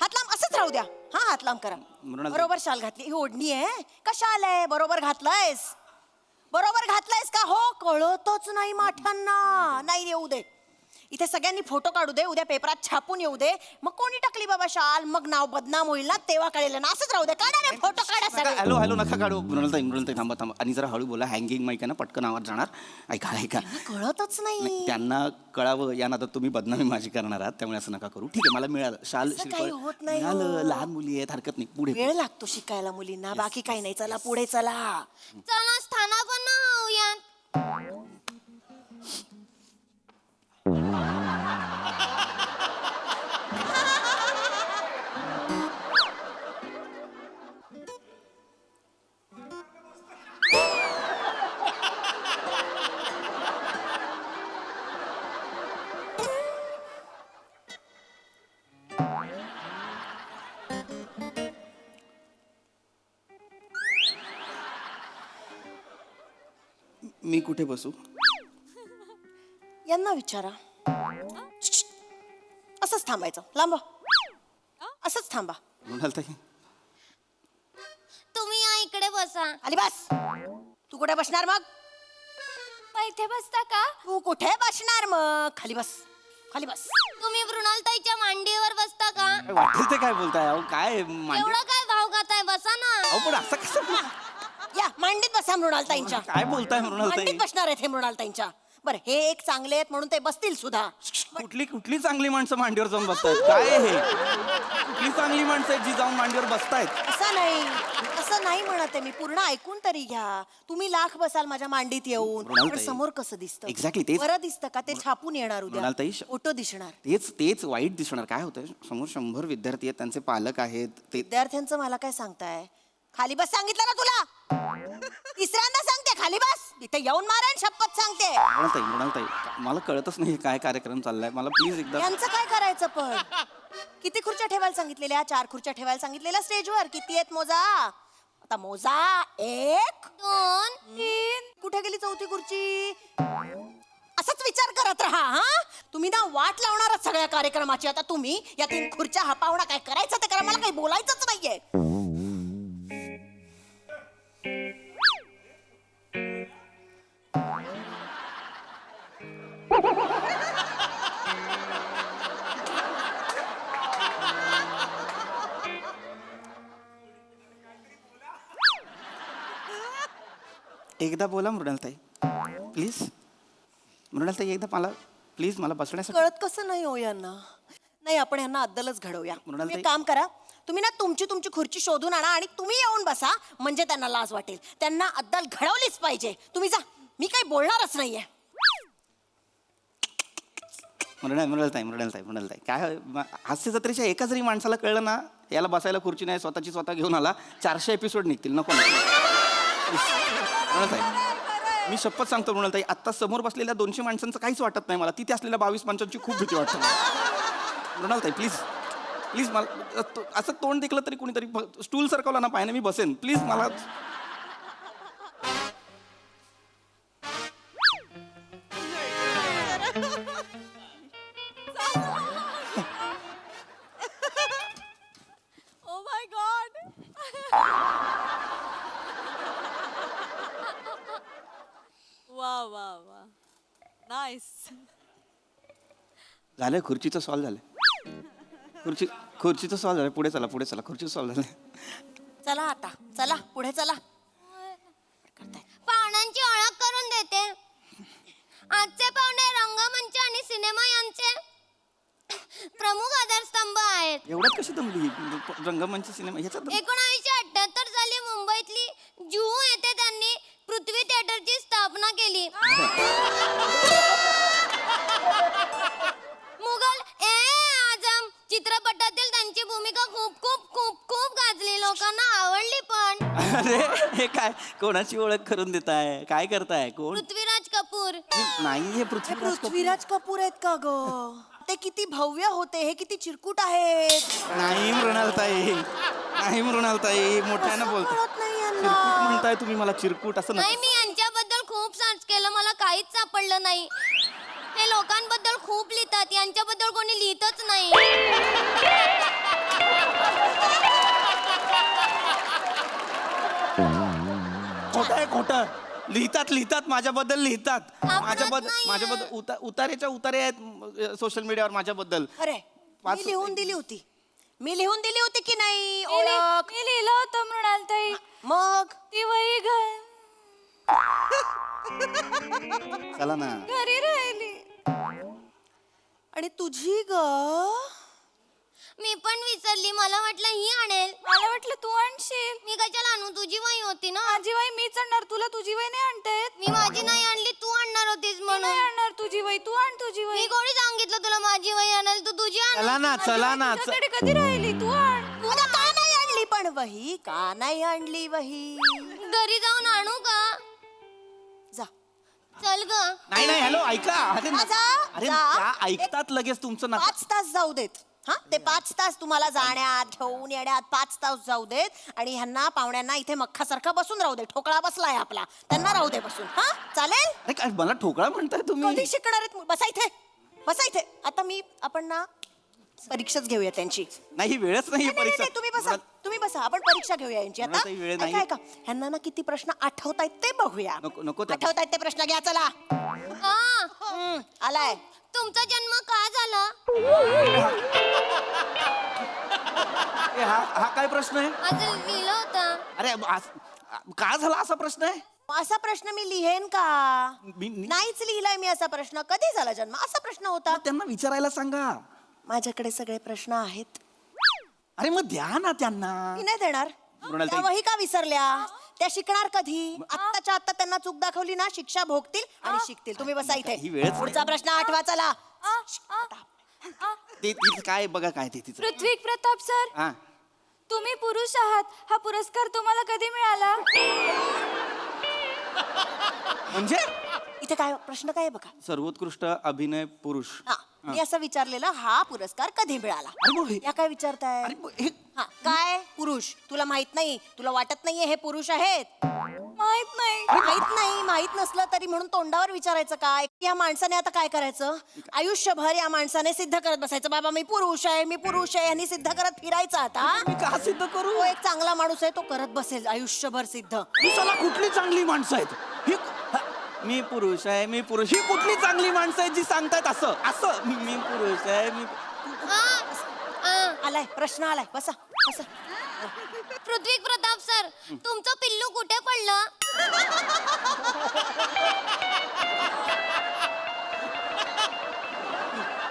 Speaker 3: हात लांब असंच राहू द्या. हा हात लांब करा.
Speaker 8: मृणाल-
Speaker 3: बरोबर शाल घातली. ही ओढणी आहे का शाल आहे? बरोबर घातलंयस? बरोबर घातलंयस का? हो कळतच नाही माठांना. नाही येऊ दे. इथे सगळ्यांनी फोटो काढू दे. उद्या पेपरात छापून येऊ दे. मग कोणी टाकली बाबा शाल? मग नाव बदनाम होईल ना, तेव्हा कळेल ना. असंच राहू दे. काढा रे फोटो काढा सगळे.
Speaker 8: हॅलो हॅलो नका काढू. मृणालताई थांबा थांबा आणि जरा हळू बोला. हँगिंग माईक आहे ना, पटकन आवाज जाणार. ऐका ऐका.
Speaker 3: कळतच
Speaker 8: नाही,
Speaker 3: नाही.
Speaker 8: त्यांना कळावं या नादात तुम्ही बदनामी माझी करणार आहात, त्यामुळे असं नका करू. ठीक आहे, मला मिळालं शाल
Speaker 3: असं
Speaker 8: श्रीफळ
Speaker 3: काही होत नाही हो.
Speaker 8: मिळालं. लहान मुली आहेत, हरकत नाही. पुढे
Speaker 3: वेळ लागतो शिकायला मुलींना. बाकी काही नाही. चला पुढे चला.
Speaker 9: चला स्थानापन्न होऊयात.
Speaker 8: मी कुठे बसू?
Speaker 3: यांना विचारा. असंच थांबायचं. लांब असंच थांबा.
Speaker 8: मृणालताई
Speaker 9: तुम्ही या इकडे बसा.
Speaker 3: आली बस. तू कुठे बसणार मग?
Speaker 9: इथे बसता का?
Speaker 3: तू कुठे बसणार मग? खाली बस. खाली बस.
Speaker 9: तुम्ही मृणालताईच्या मांडीवर बसता का?
Speaker 8: काय वाटेल ते काय बोलताय? अहो काय मांडी.
Speaker 9: एवढं काय भाव खाताय? बसा ना.
Speaker 8: अहो पण असं कसं
Speaker 3: या मांडीत बसा मृणालताईंच्या.
Speaker 8: काय बोलताय मृणालताई?
Speaker 3: मांडीत बसणार आहेत हे मृणालताईंच्या. बरं हे एक चांगले आहेत म्हणून ते बसतील सुद्धा.
Speaker 8: कुठली चांगली माणसं मांडीवर जाऊन बसतायत? काय आहे हे? कुठली चांगली माणसं आहेत जी जाऊन मांडीवर बसतायत?
Speaker 3: असं नाही म्हणत आहे मी. पूर्ण ऐकून तरी घ्या. तुम्ही लाख बसाल माझ्या मांडीत येऊन.
Speaker 8: मृणालताई.
Speaker 3: पण समोर कसं दिसतं?
Speaker 8: Exactly तेच.
Speaker 3: बरं दिसतं का? ते छापून येणार उद्या.
Speaker 8: मृणालताई,
Speaker 3: फोटो दिसणार.
Speaker 8: तेच वाईट दिसणार. काय होतंय, समोर 100 विद्यार्थी आहेत, त्यांचे पालक आहेत. ते
Speaker 3: विद्यार्थ्यांचं मला काय सांगताय? खाली बस सांगितलं ना तुला. तिसऱ्यांदा सांगते खाली बस. इथे येऊन मारेन शपथ सांगते.
Speaker 8: मृणालताई मला कळतच नाही काय कार्यक्रम चाललाय. मला प्लीज एकदा.
Speaker 3: यांचं काय करायचं पण? किती खुर्च्या ठेवायला सांगितलेल्या? 4 खुर्च्या ठेवायला सांगितलेल्या स्टेजवर. किती आहेत मोजा? आता मोजा. 1
Speaker 9: 2
Speaker 3: 3. कुठे गेली 4थी खुर्ची? असंच विचार करत राहा. हा तुम्ही ना वाट लावणारच सगळ्या कार्यक्रमाची. आता तुम्ही या 3 खुर्च्या हा पाहुणा काय करायचं ते करा. मला काही बोलायचंच नाहीये.
Speaker 8: एकदा बोला मृणालताई प्लीज. मृणालताई एकदा मला प्लीज मला बसण्यासाठी.
Speaker 3: कळत कसं नाही हो यांना? नाही आपण यांना अद्दलच घडवूया.
Speaker 8: मृणालताई-
Speaker 3: तुम्ही एक काम करा. तुम्ही ना तुमची खुर्ची शोधून आणा आणि तुम्ही येऊन बसा. म्हणजे त्यांना लाज वाटेल. त्यांना अद्दल घडवलीच पाहिजे. तुम्ही जा. मी काही बोलणारच नाहीये.
Speaker 8: मृणालताई काय हास्य जत्रेच्या एका जरी माणसाला कळलं ना, याला बसायला खुर्ची नाही, स्वतः घेऊन आला, 400 एपिसोड निघतील. नको मृणालताई मी शपथ सांगतो मृणालताई, आत्ता समोर बसलेल्या 200 माणसांचं काहीच वाटत नाही मला. तिथे असलेल्या 22 माणसांची खूप भीती वाटते मला. मृणालताई प्लीज प्लीज मला असं तोंड दिखलं तरी कुणीतरी स्टूल सरकवला ना पायाने मी बसेन. प्लीज मला.
Speaker 6: Oh my God. वा वा वा. नाईस.
Speaker 8: झालंय, खुर्चीचं सॉल्व झालंय. खुर्चीचं सॉल्व झालं. पुढे चला, पुढे चला. खुर्चीचं सॉल्व झालंय.
Speaker 5: चला आता चला पुढे चला.
Speaker 9: पाहुण्यांची ओळख करून देते. आजचे पाहुणे रंगमंच आणि सिनेमा यांचे प्रमुख आधारस्तंभ आहेत.
Speaker 8: एवढ्यात कशी जमली रंगमंच सिनेमा ह्याच्यात?
Speaker 9: 1978 साली मुंबईतली जुहू येथे त्यांनी पृथ्वी थिएटरची स्थापना केली. मुघल ए आझम चित्रपटातील त्यांची भूमिका खूप खूप खूप खूप गाजली, लोकांना आवडली पण.
Speaker 8: अरे हे काय, कोणाची ओळख करून देताय? काय करताय? कोण?
Speaker 9: पृथ्वीराज कपूर.
Speaker 8: नाही, हे पृथ्वीराज कपूर
Speaker 5: पृथ्वीराज कपूर आहेत का ग? ते किती भव्य होते, हे किती चिरकुट आहेत.
Speaker 8: नाही मृणालताई, नाही मृणालताई, मोठ्यानं बोलताय.
Speaker 5: कळत नाही यांना.
Speaker 8: चिरकुट म्हणताय तुम्ही मला, चिरकुट असं
Speaker 9: नाही,
Speaker 8: नाही.
Speaker 9: मी यांच्याबद्दल खूप सर्च केलं, मला काहीच सापडलं नाही. हे लोकांबद्दल खूप लिहितात, यांच्याबद्दल कोणी लिहितच नाही.
Speaker 8: खोटं आहे, खोटं. लिहितात माझ्याबद्दल लिहितात.
Speaker 9: नाहीये.
Speaker 8: माझ्याबद्दल उतारेच्या उतारे आहेत सोशल मीडियावर माझ्याबद्दल.
Speaker 5: अरे मी लिहून दिली होती की नाही ओळख?
Speaker 3: मी लिहिलं होतं मृणालताई.
Speaker 5: मग
Speaker 3: ती वही
Speaker 8: चला ना.
Speaker 3: घरी राहिली.
Speaker 5: आणि तुझी ग?
Speaker 9: मी पण विसरली, मला वाटलं ही आणेल.
Speaker 3: मला वाटलं तू आणशील.
Speaker 9: मी कशाला आणू, तुझी वही होती ना.
Speaker 3: माझी वही मीच आणणार, तुला तुझी वही नाही आणता येत.
Speaker 9: मी माझी नाही आणली, तू आणणार होतीस
Speaker 3: मी
Speaker 9: म्हणून.
Speaker 3: नाही आणणार तुझी वही, तू आण तुझी
Speaker 9: मी
Speaker 3: वही.
Speaker 9: कोणी सांगितलं तुला माझी वही आणाल, तू तुझी आण.
Speaker 8: चला ना, चला ना.
Speaker 3: तुझ्याकडे कधी राहिली, तू आण.
Speaker 5: आता का नाही आणली पण वही? का नाही आणली वही?
Speaker 9: घरी जाऊन आणू का?
Speaker 5: जा
Speaker 9: चल ग.
Speaker 8: नाही नाही, हॅलो ऐका. अरे
Speaker 5: जा,
Speaker 8: अरे
Speaker 5: जा.
Speaker 8: त्या ऐकतात लगेच तुमचं नका.
Speaker 5: 5 तास जाऊ देत. हा ते 5 तास तुम्हाला जाण्यात घेऊन येण्यात 5 तास जाऊ देत. आणि ह्यांना पाहुण्यांना इथे मख्खासारखा बसून राहू दे. ठोकळा बसलाय आपला, त्यांना राहू दे बसून. हा चालेल?
Speaker 8: अरे काय मला ठोकळा म्हणताय तुम्ही?
Speaker 5: कधी शिकणार आहेत? बसा इथे. आता आपण ना परीक्षाच घेऊया त्यांची.
Speaker 8: नाही, वेळच नाही
Speaker 5: नाही, नाही,
Speaker 8: परीक्षा.
Speaker 5: नाही, तुम्ही बसा आपण परीक्षा घेऊया यांची आता.
Speaker 8: मला काही वेळ नाही.
Speaker 5: ऐका ह्यांना ना किती प्रश्न आठवतायत ते बघूया.
Speaker 8: नको त्या-
Speaker 5: आठवतायत ते प्रश्न घ्या चला.
Speaker 9: हा,
Speaker 5: आलाय.
Speaker 9: तुमचा जन्म का झाला?
Speaker 8: ए, हा काय प्रश्न आहे?
Speaker 9: आज लिहिलं होतं.
Speaker 8: अरे का झाला असा प्रश्न आहे?
Speaker 5: असा प्रश्न मी लिहेन का?
Speaker 8: मी
Speaker 5: नाहीच लिहिलाय मी असा प्रश्न. कधी झाला जन्म? असा प्रश्न होता.
Speaker 8: त्यांना विचारायला सांगा.
Speaker 5: माझ्याकडे सगळे प्रश्न आहेत.
Speaker 8: अरे मग द्या ना त्यांना.
Speaker 5: मी नाही देणार.
Speaker 8: मृणालताई.
Speaker 5: त्या वही का विसरल्या? त्या शिकणार कधी? आत्ताच्या आत्ता त्यांना चूक दाखवली ना, शिक्षा भोगतील आणि शिकतील. तुम्ही बसा इथे.
Speaker 8: ही वेळच नाही.
Speaker 5: पुढचा प्रश्न आठवा चला.
Speaker 8: ते काय बघा काय ते तिचं.
Speaker 3: पृथ्वी प्रताप सर,
Speaker 8: हा,
Speaker 3: तुम्ही पुरुष आहात. हा पुरस्कार तुम्हाला कधी मिळाला?
Speaker 8: म्हणजे
Speaker 5: इथे काय प्रश्न काय आहे बघा.
Speaker 8: सर्वोत्कृष्ट अभिनय पुरुष.
Speaker 5: हा मी असं विचारलेलं, हा पुरस्कार कधी मिळाला?
Speaker 8: अरे मग हे-
Speaker 5: या काय विचारताय?
Speaker 8: अरे मग हे
Speaker 5: हा काय पुरुष? तुला माहित नाही? तुला वाटत नाहीये हे पुरुष आहेत?
Speaker 3: माहित नाही.
Speaker 5: माहित नसलं तरी म्हणून तोंडावर विचारायचं काय? या माणसाने आता काय करायचं? आयुष्यभर या माणसाने सिद्ध करत बसायचं, बाबा मी पुरुष आहे यांनी सिद्ध करत फिरायचं आता.
Speaker 8: मी का सिद्ध करू?
Speaker 5: तो एक चांगला माणूस आहे, तो करत बसेल आयुष्यभर सिद्ध.
Speaker 8: ही साला कुठली चांगली माणसं आहेत? मी पुरुष आहे, मी पुरुष. ही कुठली चांगली माणसं आहेत जी सांगतायत असं असं मी पुरुष आहे, मी.
Speaker 5: आलाय प्रश्न आलाय. बसा.
Speaker 9: पृथ्वी प्रताप सर, तुमचं पिल्लू कुठे पडलं?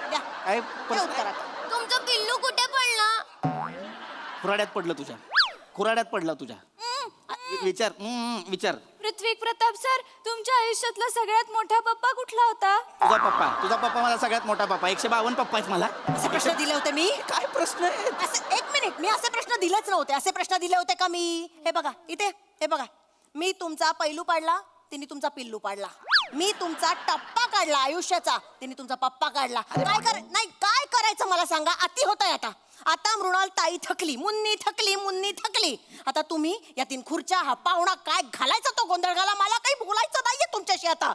Speaker 5: द्या.
Speaker 8: काय
Speaker 5: हे
Speaker 8: प्रश्न?
Speaker 5: उत्तर आता.
Speaker 9: तुमचं पिल्लू कुठे पडलं?
Speaker 8: खुराड्यात पडलं तुझ्या. विचार विचार.
Speaker 3: पृथ्वी प्रताप सर, तुमच्या आयुष्यातला सगळ्यात मोठा पप्पा कुठला होता?
Speaker 8: तुझा पप्पा मला सगळ्यात मोठा पप्पा. 152 पप्पा आहेत मला.
Speaker 5: असे प्रश्न दिले होते मी?
Speaker 8: काय प्रश्न आहे?
Speaker 5: एक मिनिट, मी असे प्रश्न दिलेच नव्हते. असे प्रश्न दिले होते का मी? हे बघा इथे, हे बघा. मी तुमचा पैलू पाडला?
Speaker 10: तिने तुमचा पिल्लू पाडला. मी तुमचा टप्पा काढला आयुष्याचा, तिने तुमचा पप्पा काढला. काय करायचं मला सांगा. अति होतंय आता. आता मृणाल ताई थकली, मुन्नी थकली. आता तुम्ही या 3 खुर्च्या, हा पाहुणा, काय घालायचा तो गोंधळ घाला. मला काही बोलायचं नाहीये तुमच्याशी आता.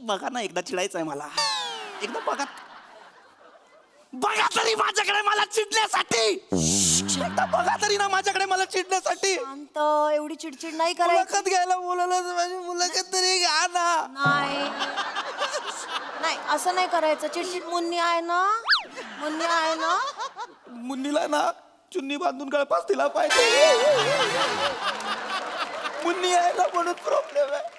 Speaker 8: बघा ना, एकदा चिडायचं आहे मला. एकदा बघा तरी माझ्याकडे मला चिडण्यासाठी. एकदा बघा तरी ना माझ्याकडे मला चिडण्यासाठी.
Speaker 10: शांत, एवढी चिडचिड नाही करायची.
Speaker 2: मुलाखत घ्यायला बोलावलं, माझी मुलाखत तरी घ्या ना.
Speaker 10: नाही असं नाही करायचं. चिडचिड. मुन्नी आहे ना.
Speaker 8: मुन्नीला ना चुन्नी बांधून गळपास दिला पाहिजे. मुन्नी आहे ना म्हणून प्रॉब्लेम आहे.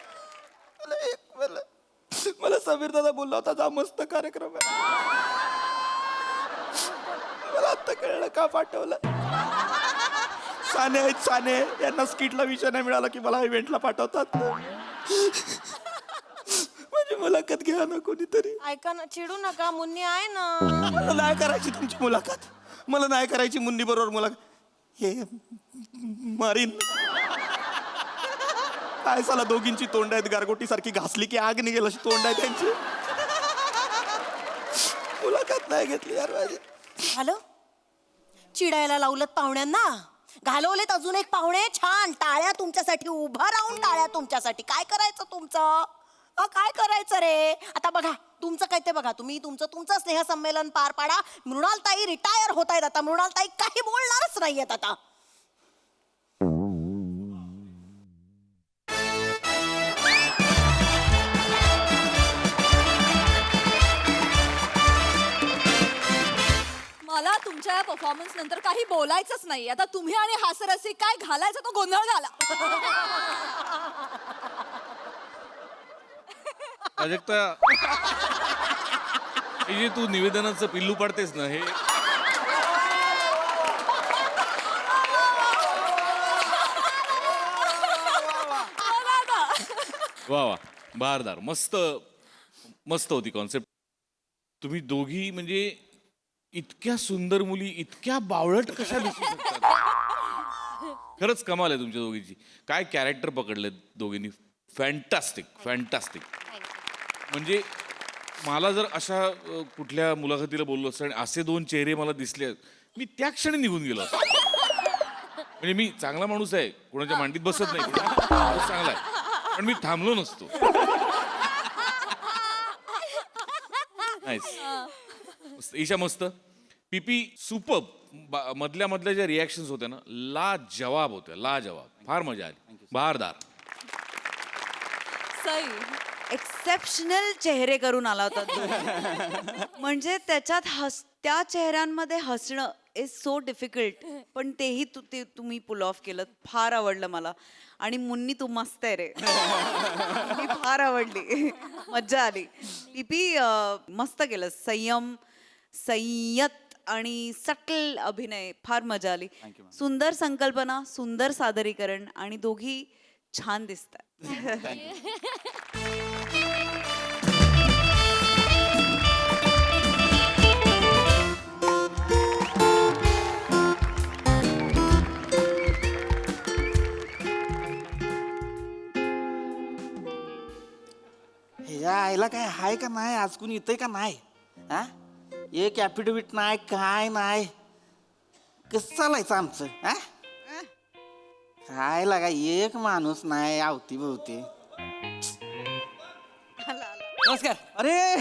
Speaker 8: मला समीर दादा बोलला होता, जा मस्त कार्यक्रम आहे. मला आता कळलं का पाठवलं. साने यांना स्किटला विषय नाही मिळाला की मला इव्हेंटला पाठवतात. माझी मुलाखत घ्या ना कोणीतरी.
Speaker 10: ऐका ना, चिडू नका. मुन्नी आहे ना.
Speaker 8: मला नाही करायची तुमची मुलाखत. मला नाही करायची मुन्नी बरोबर मुलाखत. हे मारीन. काय साला दोघींची तोंड आहेत गारगोटी सारखी, घासली की आग निघेल अशी तोंड आहे त्यांची. मुलाखत नाही घेतली यार माझी.
Speaker 10: हॅलो, चिडायला लावलं पाहुण्यांना. घालवलेत अजून एक पाहुणे. छान टाळ्या तुमच्यासाठी, उभा राहून टाळ्या तुमच्यासाठी. काय करायचं तुमचं? काय करायचं रे? आता बघा तुमचं काय ते बघा. तुम्ही तुमचं स्नेहसंमेलन पार पाडा. मृणालताई रिटायर होत आहेत आता. मृणालताई काही बोलणारच नाहीयेत आता.
Speaker 6: मला तुमच्या या परफॉर्मन्स नंतर काही बोलायचंच नाही. आता तुम्ही आणि हास्यरसिक काय घालायचा तो गोंधळ घाला.
Speaker 11: प्राजक्ता, हे जे तू निवेदनाचं पिल्लू पाडतेस ना, हे वा वा, बहारदार. मस्त होती कॉन्सेप्ट. तुम्ही दोघी म्हणजे इतक्या सुंदर मुली इतक्या बावळट कशा दिसू शकतात. खरंच कमाल आहे तुमच्या दोघींची. काय कॅरेक्टर पकडले दोघींनी. फॅन्टास्टिक. म्हणजे मला जर अशा कुठल्या मुलाखतीला बोललो असतं आणि असे 2 चेहरे मला दिसले, मी त्या क्षणी निघून गेलो असतो. म्हणजे मी चांगला माणूस आहे, कोणाच्या मांडीत बसत नाही, चांगला आहे, पण मी थांबलो नसतो. नाईस. ईशा मस्त. पीपी सुपर्ब. मधल्या ज्या रिॲक्शन्स होत्या ना, लाजवाब होत्या. लाजवाब. फार मजा आली. बहारदार.
Speaker 6: सई,
Speaker 7: एक्सेप्शनल चेहरे करून आला होता. म्हणजे त्याच्यात त्या चेहऱ्यांमध्ये हसणं इज सो डिफिकल्ट, पण तेही तुम्ही पुल ऑफ केलं. फार आवडलं मला. आणि मुन्नी तू मस्त आहे रे. मी फार आवडली. मज्जा आली. पीपी मस्त केलं. संयत आणि सटल अभिनय. फार मजा आली. सुंदर संकल्पना, सुंदर सादरीकरण आणि दोघी छान दिसतात.
Speaker 8: ह्या आईला काय हाय का नाही, आज कुणी येतंय का नाही. हा, एक ॲफिडेव्हिट नाही, काय नाही. कसं चालायचं आमचं. हा, काय लागा एक माणूस नाही आवती भोवती.
Speaker 1: नमस्कार.
Speaker 8: अरे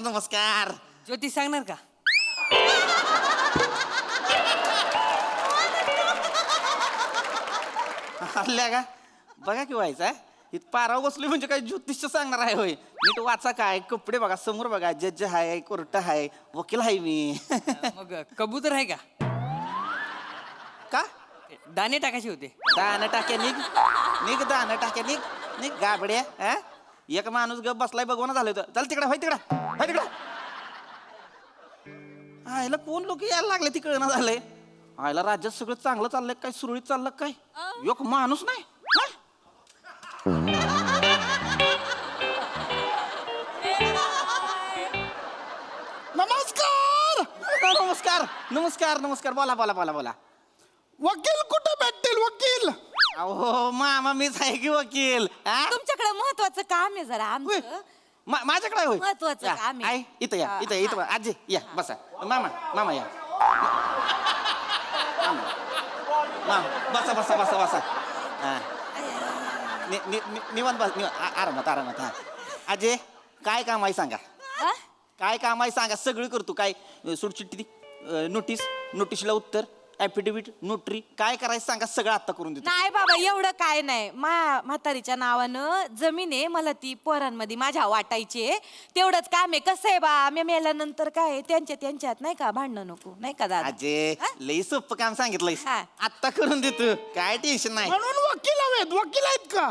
Speaker 8: नमस्कार.
Speaker 1: ज्योती सांगणार का?
Speaker 8: हल्ल्या का बघा की व्हायचा. इथं पाराव बसलोय म्हणजे काय ज्योतिष सांगणार आहे होय. नीट वाचा, काय कपडे बघा, समोर बघा, जज आहे, कोर्ट आहे, वकील आहे मी.
Speaker 1: मग कबूतर आहे का?
Speaker 8: का
Speaker 1: दाणे टाकायचे होते.
Speaker 8: दाणं टाक्या निघ दाणं टाक्या निघ गाबड्या. हा, एक माणूस गप बसलाय बघवणं झालं होतं. चल तिकडं, होय तिकडं. आयला कोण लोक यायला लागले तिकडं ना झालंय. आयला राज्यात सगळं चांगलं चाललंय काय, सुरळीत चाललं काय, एक माणूस नाही. नमस्कार नमस्कार नमस्कार बोला बोला बोला बोला.
Speaker 2: वकील कुठं भेटतील वकील?
Speaker 8: अहो मामा मीच आहे की वकील. हा?
Speaker 3: तुमच्याकडे महत्वाचं काम आहे जरा आमचं.
Speaker 8: माझ्याकडे होय.
Speaker 3: महत्वाचं
Speaker 8: या,
Speaker 3: काम आहे.
Speaker 8: इथं या इथं इथं बा. आजी या बसा. मामा मामा या. मामा बसा बसा बसा बसा. हा. निवांत बस आरामात आरामात. हा अजय काय काम आहे सांगा. काय काम आहे सांगा सगळं करतो. काय सुटचिट्टी नोटीसला उत्तर ऍफिडेव्हिट नोटरी काय करायचं सांगा सगळं आता करून देतो.
Speaker 3: नाही बाबा एवढं काय नाही. म्हातारीच्या नावानं जमीन आहे मला ती पोरांमध्ये माझ्या वाटायची आहे. तेवढंच काम आहे. कसं आहे बा मी मेल्यानंतर काय त्यांच्यात नाही का भांडणं नको नाही का दादा.
Speaker 8: अजय लई सोपं काम सांगितलंय
Speaker 3: हा.
Speaker 8: आता करून देतो काय टेन्शन नाही.
Speaker 2: म्हणून वकील हवेत. वकील आहेत का?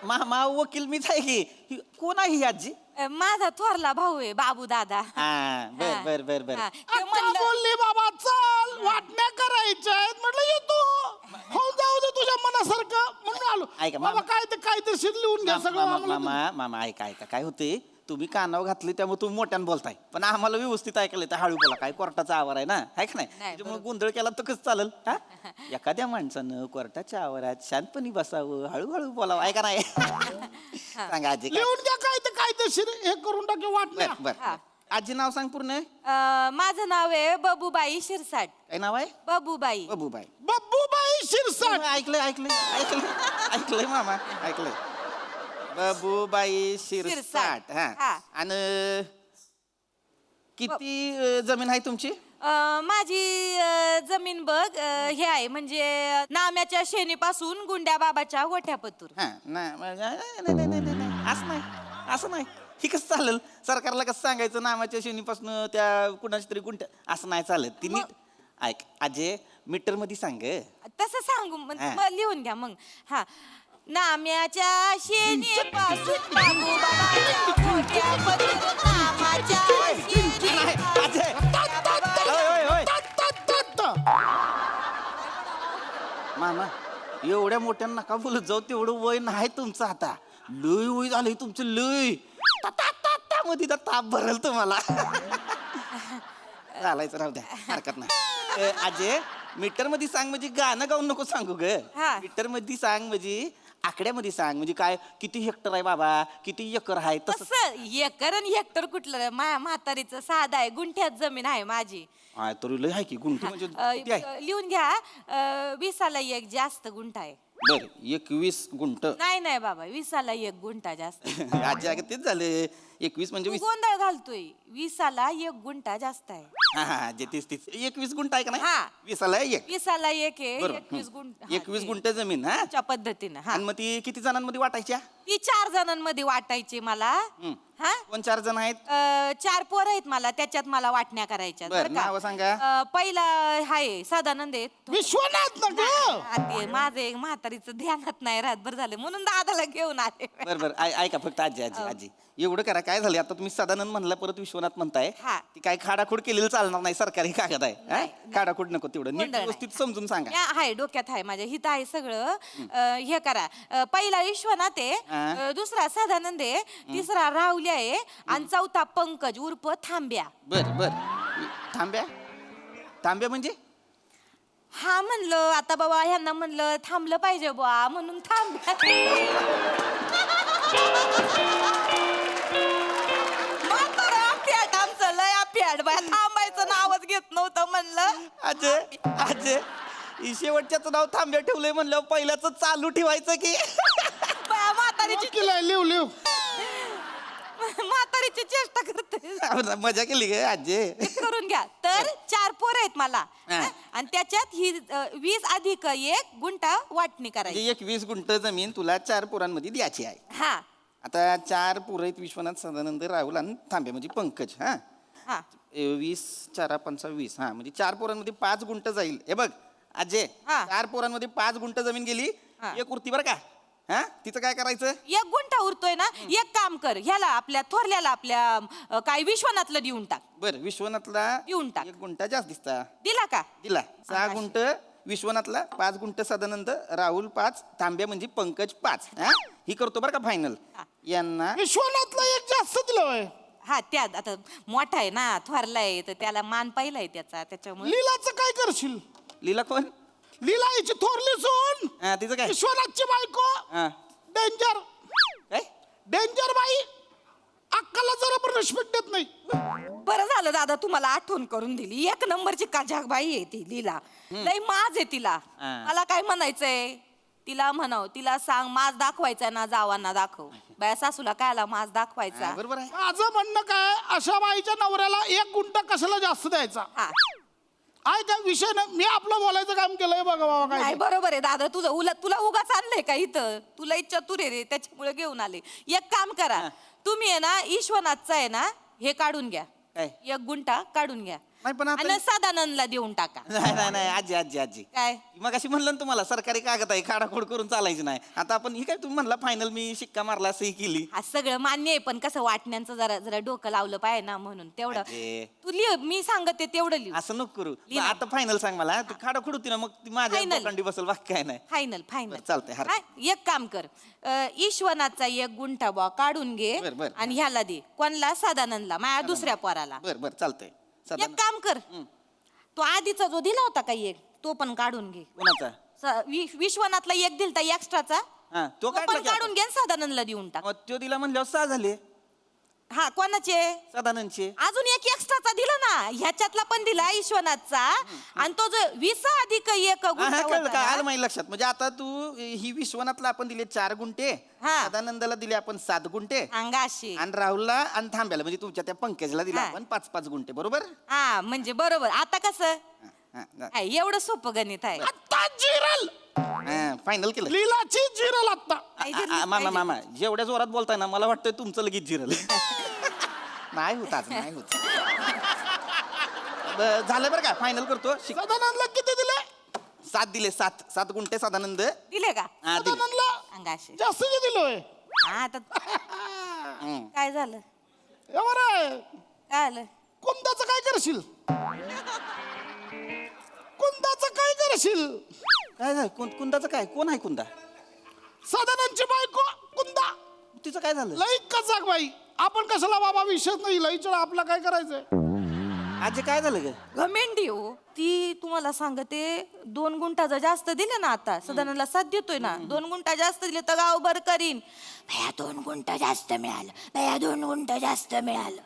Speaker 8: मा वकील मीच आहे की. कोण आहे ही आजी.
Speaker 3: माझा थोरला भाऊ आहे बाबू दादा.
Speaker 8: हा बर बर बर बर.
Speaker 3: हा, ते
Speaker 2: आता
Speaker 3: म्हणलं-
Speaker 2: बोलली बाबा चल वाटण्या करायच्या आहेत म्हटलं येतो. हो जाऊ दे तुझ्या मनासारखं म्हणून आलो.
Speaker 8: ऐका,
Speaker 2: बाबा काय ते कायदेशीर लिहून घ्या सगळं आम्हाला.
Speaker 8: मामा ऐका ऐका काय होते तुम्ही कानावर घातले त्यामुळे तुम्ही मोठ्यानं बोलताय पण आम्हाला व्यवस्थित ऐकायला येतं हळू बोला. काय कोर्टाचा आवार आहे ना आहे का नाही त्याच्यामुळे गोंधळ केला तर कसं चालेल. हा एखाद्या माणसानं कोर्टाच्या आवारात शांतपणे बसावं हळूहळू बोलावं ऐका नाही. सांगा आजी काय.
Speaker 2: लिहून घ्या काय ते कायदेशीर हे करून टाके वाटण्या.
Speaker 8: बर बर आजी नाव सांग पूर्ण.
Speaker 3: माझं नाव आहे बबूबाई शिरसाट.
Speaker 8: काय नाव आहे.
Speaker 3: बबूबाई.
Speaker 8: बबूबाई.
Speaker 2: बब्बूबाई शिरसाट.
Speaker 8: ऐकलंय ऐकलंय ऐकलंय ऐकलंय मामा ऐकलंय. बबूबाई शिरसाट. हा
Speaker 3: हा.
Speaker 8: आणि किती जमीन आहे तुमची.
Speaker 3: माझी जमीन बघ हे आहे म्हणजे नाम्याच्या शेणीपासून गुंड्या बाबाच्या गोठ्यापतूर.
Speaker 8: हा असं नाही असं नाही ही कसं चालेल. सरकारला कसं सांगायचं नामाच्या शेणीपासून त्या कुणाची तरी गुंट असं नाही चालत. ती नीट ऐक अजय मीटर मध्ये सांग.
Speaker 3: तसं सांगू
Speaker 8: हा.
Speaker 3: मग लिहून घ्या मग. हा नाम्याच्या शेणीपासून बाबू बाबाच्या गोठ्यापतूर, नामाच्या शेणी-
Speaker 8: अजय होय, होय, होय. मामा एवढ्या मोठ्या नका बोलत जाऊ तेवढं वय नाही तुमचं आता. लय वय झालंय तुमचं लय. मध्ये ताप भरल तुम्हाला. चालायचं राहू द्या हरकत नाही. अजय मीटर मध्ये सांग म्हणजे गाणं गाऊन नको सांगू ग.
Speaker 3: हा.
Speaker 8: मीटर मध्ये सांग म्हणजे आकड्यामध्ये सांग म्हणजे काय किती हेक्टर आहे बाबा किती एकर आहे तसं.
Speaker 3: कसं एकर आणि हेक्टर कुठलं म्हातारीचं साधं आहे. गुंठ्यात जमीन आहे माझी.
Speaker 8: हा तरी लय आहे की गुंठी म्हणजे किती आहे.
Speaker 3: लिहून घ्या 20ला एक जास्त गुंठा आहे.
Speaker 8: बर 21 गुंठ.
Speaker 3: नाही नाही बाबा 20ला एक गुंठा जास्त.
Speaker 8: आजी अगं तेच झालं 21 म्हणजे
Speaker 3: तू
Speaker 8: 20.
Speaker 3: गोंधळ घालतोय. 20ला एक गुंठा जास्त आहे.
Speaker 8: हा हा जे तीस 21 गुंठ आहे का नाही.
Speaker 3: हा.
Speaker 8: 20ला एक
Speaker 3: 20ला एक आहे.
Speaker 8: बरोबर.
Speaker 3: 21 गुंठा.
Speaker 8: 21 गुंठ जमीन हा.
Speaker 3: च्या पद्धतीनं हा
Speaker 8: आणि मग ती किती जणांमध्ये वाटायच्या.
Speaker 3: ती 4 जणांमध्ये वाटायची मला. हा
Speaker 8: कोण 4 जण आहेत.
Speaker 3: 4 पोर आहेत मला त्याच्यात मला वाटण्या करायच्या.
Speaker 8: बरं, नावं सांगा.
Speaker 3: पहिला हाय सदानंद आहे.
Speaker 2: विश्वनाथ ना ग.
Speaker 3: ते माझं एक म्हातारीचं ध्यानात नाही राहत. बरं झालं म्हणून दादाला घेऊन आले.
Speaker 8: बरं बरं ऐका फक्त आजी आजी आजी एवढं करा काय झालं आता तुम्ही सदानंद म्हणला परत विश्वनाथ म्हणताय.
Speaker 3: हा.
Speaker 8: ती काय खाडाखोड केलेलं चालणार नाही सरकारी कागद आहे. हा? खाडाखोड नको तेवढं नीट
Speaker 3: गोंधळ नाही.
Speaker 8: व्यवस्थित समजून सांगा.
Speaker 3: हाय डोक्यात आहे माझ्या हित आहे सगळं. हे करा पहिला विश्वनाथ आहे.
Speaker 8: हा.
Speaker 3: दुसरा सदानंद आहे. तिसरा राहुल्या आहे आणि चौथा पंकज उर्फ थांब्या.
Speaker 8: बर बर थांब्या थांब्या म्हणजे
Speaker 3: हा म्हणलं आता बाबा ह्यांना म्हणलं थांबलं पाहिजे बुवा म्हणून थांब्या. म्हातारा फॅट आमचं लय फॅट बाय थांबायचं नावच घेत नव्हतं म्हणलं.
Speaker 8: अजय अजय ही शेवटच्याचं नाव थांब्या ठेवलंय म्हणलं पहिल्याच चालू ठेवायचं की.
Speaker 3: बाया म्हातारीची
Speaker 2: वकील आहे लिव लिव.
Speaker 3: म्हातारीची चेष्टा करते.
Speaker 8: मजा केली ग अजय.
Speaker 3: करून घ्या तर 4 पोर आहेत मला.
Speaker 8: हा.
Speaker 3: आणि त्याच्यात ही 20 अधिक 1 गुंठा वाटणी करायची.
Speaker 8: म्हणजे 21 गुंठ जमीन तुला 4 पोरांमध्ये द्यायची आहे.
Speaker 3: हा
Speaker 8: आता 4 पोरं आहेत विश्वनाथ सदानंद राहुल आणि थांबे म्हणजे पंकज. हा
Speaker 3: हा
Speaker 8: 20 4 25 हा म्हणजे 4 पोरांमध्ये 5 गुंठ जाईल. हे बघ अजय
Speaker 3: हा.
Speaker 8: 4 पोरांमध्ये 5 गुंठ जमीन गेली.
Speaker 3: हा.
Speaker 8: एक उरती बरं का. हा तिचं काय करायचं.
Speaker 3: 1 गुंठा उरतोय ना. एक काम कर ह्याला आपल्या थोरल्याला आपल्या काय विश्वनाथला देऊन टाक.
Speaker 8: बरं विश्वनाथला
Speaker 3: देऊन टाक.
Speaker 8: 1 गुंठा जास्त दिसता
Speaker 3: दिला का.
Speaker 8: दिला. 6 गुंठ विश्वनाथला 5 गुंठ सदानंद राहुल 5 तांब्या म्हणजे पंकज 5. हा ही करतो बरं का फायनल. यांना
Speaker 2: विश्वनाथला एक जास्त दिलं होय.
Speaker 3: हा त्यात आता मोठा आहे ना थोरलाय तर त्याला मान पाहिलाय त्याच्यामुळे
Speaker 2: लीलाचं काय करशील?
Speaker 8: लीला कोण
Speaker 2: लीला हिची थोरली सून,
Speaker 8: हा तिचं काय
Speaker 2: विश्वनाथची बायको.
Speaker 8: हा
Speaker 2: डेंजर,
Speaker 8: काय
Speaker 2: डेंजर बाई. अक्काला जरा पण रिस्पेक्ट देत नाही.
Speaker 3: बरं झालं दादा तुम्हाला आठवण करून दिली. एक नंबरची काजाक बाई आहे ती लीला. लई माज आहे तिला.
Speaker 8: हा.
Speaker 3: मला काय म्हणायचंय तिला म्हणाव, तिला सांग माज दाखवायचा ना जावांना दाखव. बाया सासूला कायला माज दाखवायचा.
Speaker 8: बरोबर आहे
Speaker 2: माझं म्हणणं काय, अशा बाईच्या नवऱ्याला 1 गुंठा कशाला जास्त द्यायचा?
Speaker 3: हा
Speaker 2: आहे काय विषय नाही. मी आपलं बोलायचं काम केलंय बघा बाबा.
Speaker 3: नाही
Speaker 2: काय
Speaker 3: बरोबर आहे दादा तुझं तुला उगाच आणलंय का इथं? तुला चतुर आहे रे त्याच्यामुळे घेऊन आले. एक काम करा तुम्ही आहे ना ईश्वनाथचा आहे ना हे काढून घ्या.
Speaker 8: काय?
Speaker 3: 1 गुंठा काढून घ्या
Speaker 8: नाही पण आता
Speaker 3: आणि सदानंदला देऊन टाका.
Speaker 8: नाही आजी आजी आजी
Speaker 3: काय
Speaker 8: मग अशी म्हणलं ना तुम्हाला सरकारी कागद आहे खाडाखोड करून चालायची नाही. आता आपण ही काय तुम्ही म्हणला फायनल मी शिक्का मारला सही केली.
Speaker 3: हा सगळं मान्य आहे पण कसं वाटण्यांचं जरा जरा डोकं लावलं पाहिजे ना म्हणून तेवढं
Speaker 8: अरे.
Speaker 3: तू लिह मी सांगते तेवढं लिह.
Speaker 8: असं नको करू
Speaker 3: लिहा.
Speaker 8: आता फायनल सांग मला ती खाडाखोड होती ना मग ती माझ्या
Speaker 3: Final.
Speaker 8: लोकांनी बसल बाकी काय नाही.
Speaker 3: फायनल फायनल
Speaker 8: बरं, चालतंय, हरकत
Speaker 3: एक काम कर ईश्वनाथचा 1 गुंठा बा काढून घे
Speaker 8: बरं, बरं.
Speaker 3: आणि ह्याला दे कोणला सदानंदला माझ्या दुसऱ्या पोराला.
Speaker 8: बर बर चालतंय
Speaker 3: एक काम कर तो आधीचा जो दिला होता का एक तो पण काढून घे.
Speaker 8: कोणाचा
Speaker 3: विश्वनाथला 1 दिलता एक्स्ट्राचा
Speaker 8: हा तो
Speaker 3: तो पण
Speaker 8: काढला की
Speaker 3: काढून घे आणि सदानंदला देऊन टाक.
Speaker 8: आपण? मग तो दिला म्हणल्यावर 6 झाले
Speaker 3: हा कोणाचे
Speaker 8: सदानंदचे.
Speaker 3: अजून एक एक्स्ट्राचा दिला ना ह्याच्यातला पण दिला ईश्वनाथचा आणि तो जो 20 अधिक 1
Speaker 8: हा,
Speaker 3: गुंठा
Speaker 8: हा, कळलं
Speaker 3: होता
Speaker 8: का
Speaker 3: ना,
Speaker 8: आलं माझ्या लक्षात. म्हणजे आता तू ही विश्वनाथला आपण दिले 4 गुंठे
Speaker 3: हा.
Speaker 8: सदानंदाला दिले आपण 7 गुंठे
Speaker 3: अंगाशी
Speaker 8: आणि राहुलला आणि थांब्याला म्हणजे तुमच्या त्या पंकजला दिला
Speaker 3: हा.
Speaker 8: आपण 5-5 गुंठे बरोबर.
Speaker 3: हा म्हणजे बरोबर आता कसं
Speaker 8: हा, हा,
Speaker 3: आहे, एवढं सोपं गणित आहे.
Speaker 2: आत्ता जिरल,
Speaker 8: हा, फायनल केलं.
Speaker 2: लीलाची जिरल आत्ता.
Speaker 3: काय जिरलीच
Speaker 8: मामा
Speaker 3: पाहिजे.
Speaker 8: मामा जेवढ्या जोरात बोलताय ना मला वाटतंय तुमचं लगेच जिरल. नाही होत आज नाही होत. झालं बरं का फायनल करतो.
Speaker 2: सदानंदला किती दिले?
Speaker 8: 7 दिले 7 गुंठे सदानंद.
Speaker 3: दिले का
Speaker 8: हा, दिले.
Speaker 2: सदानंदला
Speaker 3: अंगाशी
Speaker 2: जास्त दिलोय.
Speaker 3: हा आता काय झालं
Speaker 2: एवढं आहे.
Speaker 3: काय आलं
Speaker 2: कुंदाचं काय करशील? कुंदाचं काय करशील?
Speaker 8: काय झालं कुंदाचं काय कोण आहे कुंदा?
Speaker 2: सदानंदची बायको कुंदा.
Speaker 8: तिचं काय झालं?
Speaker 2: लई कचाक बाई. आपण कशाला बाबा विषयच नाही लईच आपला काय करायचंय?
Speaker 8: आजी काय झालं ग?
Speaker 3: घमेंडी हो ती तुम्हाला सांगते 2 गुंठा जर जास्त दिले ना आता सदानंदला 7 देतोय ना 2 गुंठा जास्त दिले तर गावभर करीन भया 2 गुंठा जास्त मिळालं भया 2 गुंठा जास्त मिळालं.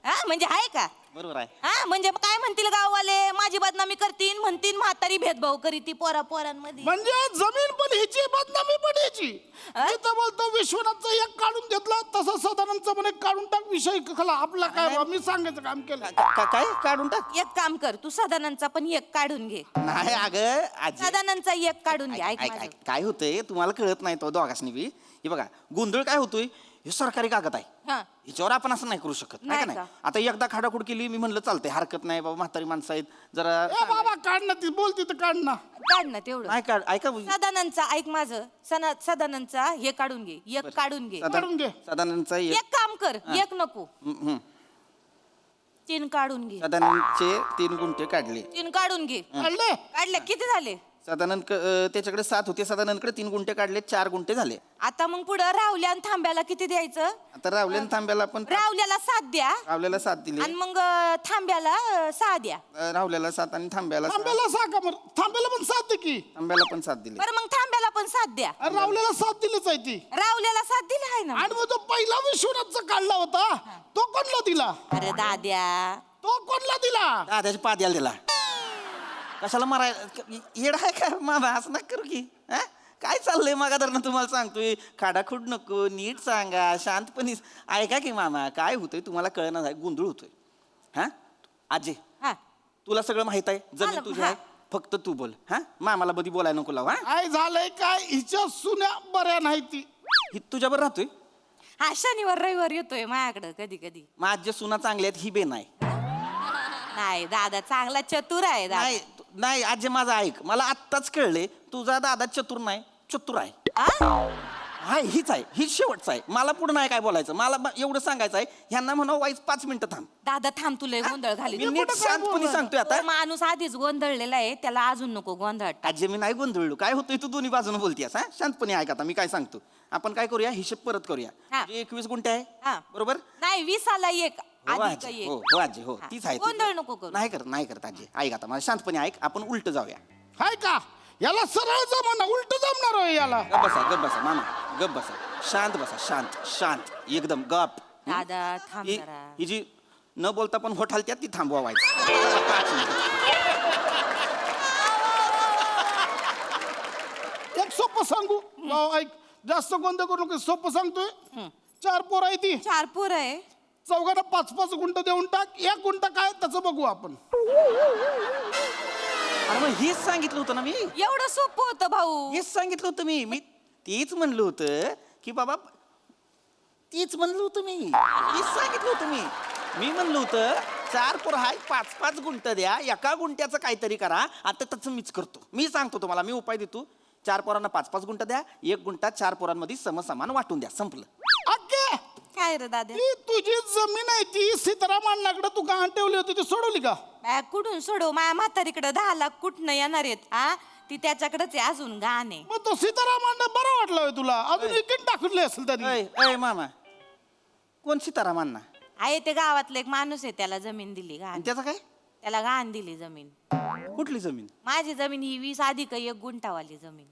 Speaker 3: हा म्हणजे आहे का?
Speaker 8: बरोबर आहे.
Speaker 3: हा म्हणजे काय म्हणतील गाववाले माझी बदनामी करतील म्हणतील म्हातारी भेदभाव करी ती पोरांमध्ये.
Speaker 2: म्हणजे जमीन पण हिची बदनामी पण हिची. मी तर बोलतो विश्वनाथचं 1 काढून घेतलं तसं सदानंदचं पण 1 काढून टाक. विषय खला आपला काय बा, मी सांगायचं काम केलं.
Speaker 8: काय काढून टाक.
Speaker 3: एक काम कर तू सदानंदचा पण 1 काढून घे.
Speaker 8: नाही अगं आजी
Speaker 3: सदानंदचा 1 काढून घे. ऐक
Speaker 8: ऐक
Speaker 3: माझं.
Speaker 8: ऐक काय होतंय तुम्हाला कळत नाही तो दोघांनी बी. हे बघा गोंधळ काय होतोय हे सरकारी कागद आहे
Speaker 3: हा
Speaker 8: ह्याच्यावर आपण असं नाही करू शकत नाही का
Speaker 3: नाही
Speaker 8: नाही.
Speaker 3: का?
Speaker 8: आता एकदा खाडाखोड केली मी म्हणलं चालतंय हरकत नाही बाबा म्हातारी माणसं आहेत जरा
Speaker 2: ए बाबा काढ ना ती बोलती तर काढ ना.
Speaker 3: काढ ना तेवढं.
Speaker 8: नाही काढ ऐका
Speaker 3: सदानंदचा ऐक माझं सदानंदचा हे काढून घे 1 काढून घे.
Speaker 2: काढून घे.
Speaker 8: सदानंदचा
Speaker 3: एक काम कर 1 नको 3 काढून घे.
Speaker 8: सदानंदचे 3 गुंठे काढले.
Speaker 3: 3 काढून घे.
Speaker 2: काढले?
Speaker 3: काढले किती झाले?
Speaker 8: सदानंद त्याच्याकडे 7 होते सदानंदकडे 3 गुंठे काढले 4 गुंठे झाले.
Speaker 3: आता मग पुढं राहुल्या आणि थांब्याला किती द्यायचं?
Speaker 8: आता रावल्यान थांब्याला पण
Speaker 3: राहुल्याला 7 द्या
Speaker 8: रावल्याला 7 दिले
Speaker 3: आणि मग थांब्याला 6 द्या.
Speaker 8: रावल्याला 7 आणि थांब्याला 6.
Speaker 2: थांब्याला सांगा बरं. थांब्याला पण 7 दे की.
Speaker 8: थांब्याला पण 7 दिले.
Speaker 3: बरं मग थांब्याला पण 7 द्या.
Speaker 2: अरे रावल्याला 7 दिलीच आहे ती.
Speaker 3: राहुल्याला 7 दिले आहे ना.
Speaker 2: आणि मग तो पहिला विश्वनाथचा काढला होता तो कोणला दिला?
Speaker 3: अरे दाद्या
Speaker 2: तो कोणला दिला?
Speaker 8: दादाच्या पाद्याला दिला. कशाला माराय येड आहे का मामा असं नका करू की. हा काय चाललंय मागा धरणं तुम्हाला सांगतोय खाडाखोड नको नीट सांगा शांतपणे ऐका की मामा काय होतंय तुम्हाला कळणार आहे गोंधळ होतोय. हा आजी
Speaker 3: हा
Speaker 8: तुला सगळं माहित आहे जमीन
Speaker 3: आलं,
Speaker 8: तुझी
Speaker 3: हा.
Speaker 8: आहे फक्त तू बोल. हा मामाला बधी बोलायला नको लाव. हा
Speaker 2: काय झालंय काय हिच्या सुन्या बऱ्या नाही ती.
Speaker 8: ही तुझ्यावर राहतोय.
Speaker 3: हा शनिवार रविवार येतोय माझ्याकडं कधी कधी.
Speaker 8: माझ्या सुना चांगल्या आहेत ही बे नाही.
Speaker 3: नाही दादा चांगला चतुर आहे दादा.
Speaker 8: नाही नाही आजी माझं ऐक मला आत्ताच कळले तुझा दादा चतुर नाही चतुर आहे.
Speaker 3: आ?
Speaker 8: हाय हीच आहे हीच शेवटचं आहे मला पुढे नाही काय बोलायचं मला एवढं सांगायचं आहे ह्यांना म्हणा वाईज 5 मिनिटं थांब
Speaker 3: दादा थांब तुला गोंधळ घाली
Speaker 8: मी नीट शांतपणे सांगतोय आता
Speaker 3: माणूस आधीच गोंधळलेला आहे त्याला अजून नको गोंधळ
Speaker 8: आजी मी नाही गोंधळलो काय होतंय तू दोन्ही बाजूने बोलतेस हा शांतपणे ऐक आता मी काय सांगतो आपण काय करूया हिशेब परत करूया
Speaker 3: हा.
Speaker 8: म्हणजे 21 गुंठे आहे
Speaker 3: हा.
Speaker 8: बरोबर
Speaker 3: नाही 20 आला एक
Speaker 8: हो
Speaker 3: आधी
Speaker 8: आजी
Speaker 3: काही
Speaker 8: हो
Speaker 3: एक
Speaker 8: हो आजी हो
Speaker 3: हा.
Speaker 8: तीच आहे
Speaker 3: गोंधळ नको करू.
Speaker 8: नाही करत आजी ऐक आता मला शांतपणे ऐक आपण उलट जाऊया
Speaker 2: हाय का याला सरळ जमना उलट जमणार होय याला
Speaker 8: गप बसा मामा गप बसा शांत बसा शांत एकदम गप
Speaker 3: दादा थांब
Speaker 8: ही
Speaker 3: जरा
Speaker 8: ही जी न बोलता पण होठ हलत्यात ती थांबवायची
Speaker 2: एक सोपं सांगू भाऊ, ऐक जास्त गोंधळ करू नको सोपं सांगतोय 4 पोरं आहे ती
Speaker 3: 4 पोर आहे
Speaker 2: चौघांना 5-5 गुंठ देऊन टाक 1 गुंठ काय त्याचं बघू आपण
Speaker 8: अरे मग हेच सांगितलं होतं ना मी
Speaker 3: एवढं सोपं होतं भाऊ
Speaker 8: हेच सांगितलं होतं मी तीच म्हणलं होतं की बाबा तीच म्हणलं होतं मी तीच सांगितलं होतं मी म्हणलं होतं 4 पोरं हाय 5-5 गुंठ द्या एका गुंठ्याचं काहीतरी करा आता तसं मीच करतो मी सांगतो तुम्हाला मी उपाय देतो 4 पोरांना 5-5 गुंठ द्या 1 गुंठा 4 पोरांमध्ये समसमान वाटून द्या संपलं
Speaker 2: अगे
Speaker 3: काय रे दादा
Speaker 2: ती तुझी जमीन आहे ती सीताराम अण्णाकडे तू गहाण ठेवली होती ती सोडवली का
Speaker 3: कुठून सोडव माझ्या म्हातारीकडे 10 लाख कुठनं येणार आहेत हा ती त्याच्याकडेच आहे अजून गाणे
Speaker 2: मग तो सीताराम अण्णा बरा वाटला होय तुला अजून इकडे टाकले असेल तरी
Speaker 8: अय मामा कोण सीतारामांना
Speaker 3: आहे ते गावातलं एक माणूस आहे त्याला जमीन दिली
Speaker 8: आणि
Speaker 3: घाण
Speaker 8: त्याचं काय
Speaker 3: त्याला घाण दिली जमीन
Speaker 8: कुठली जमीन
Speaker 3: माझी जमीन ही 20 अधिक 1 गुंठावाली जमीन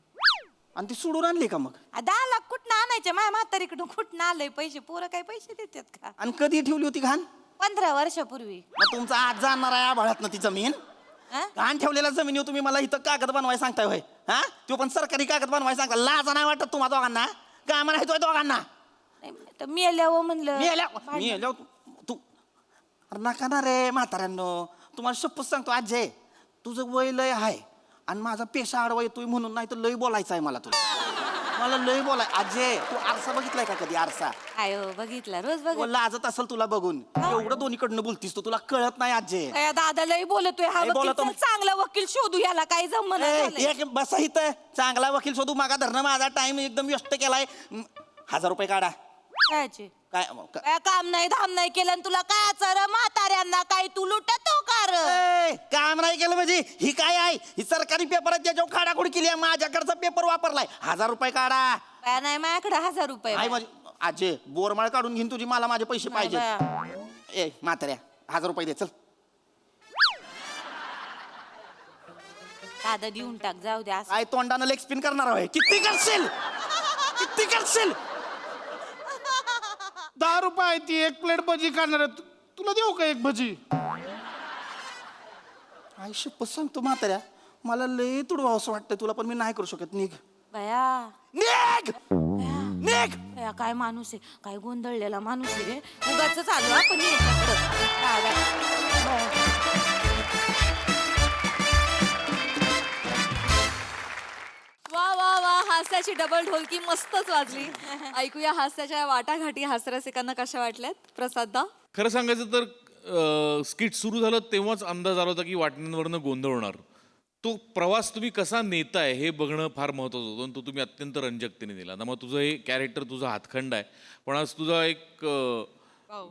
Speaker 8: आणि ती सोडून आणली का मग
Speaker 3: 10 लाख कुठनं आणायचे माझ्या म्हातारीकडून कुठनं आलंय पैसे पोरं काय पैसे देतात का
Speaker 8: आणि कधी ठेवली होती घाण
Speaker 3: 15 वर्षापूर्वी
Speaker 8: मग तुमचा आज जाणार आहे आभाळात ना ती जमीन
Speaker 3: हा?
Speaker 8: घाण ठेवलेल्या जमिनीवर तुम्ही मला इथं कागद बनवाय सांगताय होय हा तो पण सरकारी कागद बनवाय सांगता लाज नाही वाटत तुम्हा दोघांना का नाही तो दोघांना
Speaker 3: नाही, तर मी आल्यावर म्हणलं
Speaker 8: मी आल्या तू अरे नका ना रे म्हाताऱ्यांनो तुम्हाला शपथ सांगतो अजय तुझं वय लय आहे आणि माझा पेशा आडवा येतोय म्हणून नाही तर लय बोलायचं आहे मला मला लय बोलाय अजय तू आरसा बघितलाय का कधी आरसा
Speaker 3: काय हो बघितला रोज बघ
Speaker 8: लाजत असेल तुला बघून एवढं दोन्हीकडनं बोलतीस तू तुला कळत नाही अजय
Speaker 3: काय दादालाही बोलतोय हा
Speaker 8: नाही
Speaker 3: वकील
Speaker 8: बोलतो
Speaker 3: चल
Speaker 8: मी.
Speaker 3: चांगला वकील शोधू याला काय जमन
Speaker 8: एक बसा इथं चांगला वकील शोधू मागा धरणं माझा टाइम एकदम व्यस्त केलाय 1000 रुपये काढा काय
Speaker 3: काय काम नाही धाम नाही केलं आणि तुला काय चर म्हाताऱ्यांना काय तू लुटतो का र?
Speaker 8: काम नाही केलं म्हणजे ही काय आहे ही सरकारी पेपर आहे त्याच्यावर खाडाखोड केली आहे माझ्याकडचा पेपर वापरलाय 1000 रुपये काढा
Speaker 3: काय नाही माझ्याकडे 1000 रुपये
Speaker 8: आई माझी आजे बोरमाळ काढून घेईन तुझी मला माझे पैसे
Speaker 3: नाही
Speaker 8: पाहिजे ए म्हाताऱ्या 1000 रुपये दे चल
Speaker 3: दादा देऊन टाक जाऊ द्या
Speaker 8: काय तोंडानं लेग स्पिन करणार आहे किती करशील
Speaker 2: 10 रुपये आहे ती 1 प्लेट भजी खाणार आहे तुला देऊ का 1 भजी
Speaker 8: आई शपथ सांगतो म्हाताऱ्या मला लय तुडवा असं वाटतंय तुला पण मी नाही करू शकत निघ
Speaker 3: बया
Speaker 8: निघ निघ
Speaker 3: बया, काय माणूस आहे काय गोंधळलेला माणूस आहे रे उगाच चालू आपण याच्याकडं. दादा.
Speaker 6: वा वा वा हास्याची डबल ढोलकी मस्तच वाजली ऐकूया हास्याच्या वाटाघाटी हास्यरसिकांना कशा वाटल्यात प्रसाददा
Speaker 11: खरं सांगायचं तर स्किट सुरू झालं तेव्हाच अंदाज आला होता की वाटण्यांवरनं गोंधळ होणार तो प्रवास तुम्ही कसा नेताय हे बघणं फार महत्त्वाचं होतं आणि तो तुम्ही अत्यंत रंजकतेने दिला ना मग तुझं हे कॅरेक्टर तुझा हातखंड आहे पण आज तुझा एक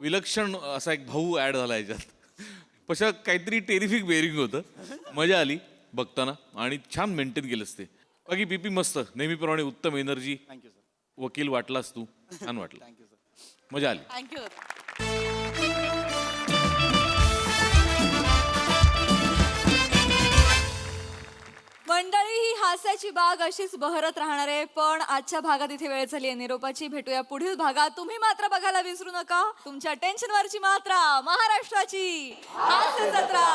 Speaker 11: विलक्षण असा एक भाऊ ॲड झाला याच्यात पशा काहीतरी टेरिफिक बेरिंग होतं मजा आली बघताना आणि छान मेंटेन केलंस ते बाकी पीपी मस्त नेहमीप्रमाणे उत्तम एनर्जी वकील वाटलास तू छान वाटलं मजा आली
Speaker 3: थँक्यू
Speaker 6: मंडळी ही हास्याची बाग अशीच बहरत राहणार आहे पण आजच्या भागात इथे वेळ झाली आहे निरोपाची भेटूया पुढील भागात तुम्ही मात्र बघायला विसरू नका तुमच्या टेन्शनवरची मात्रा महाराष्ट्राची हास्य जत्रा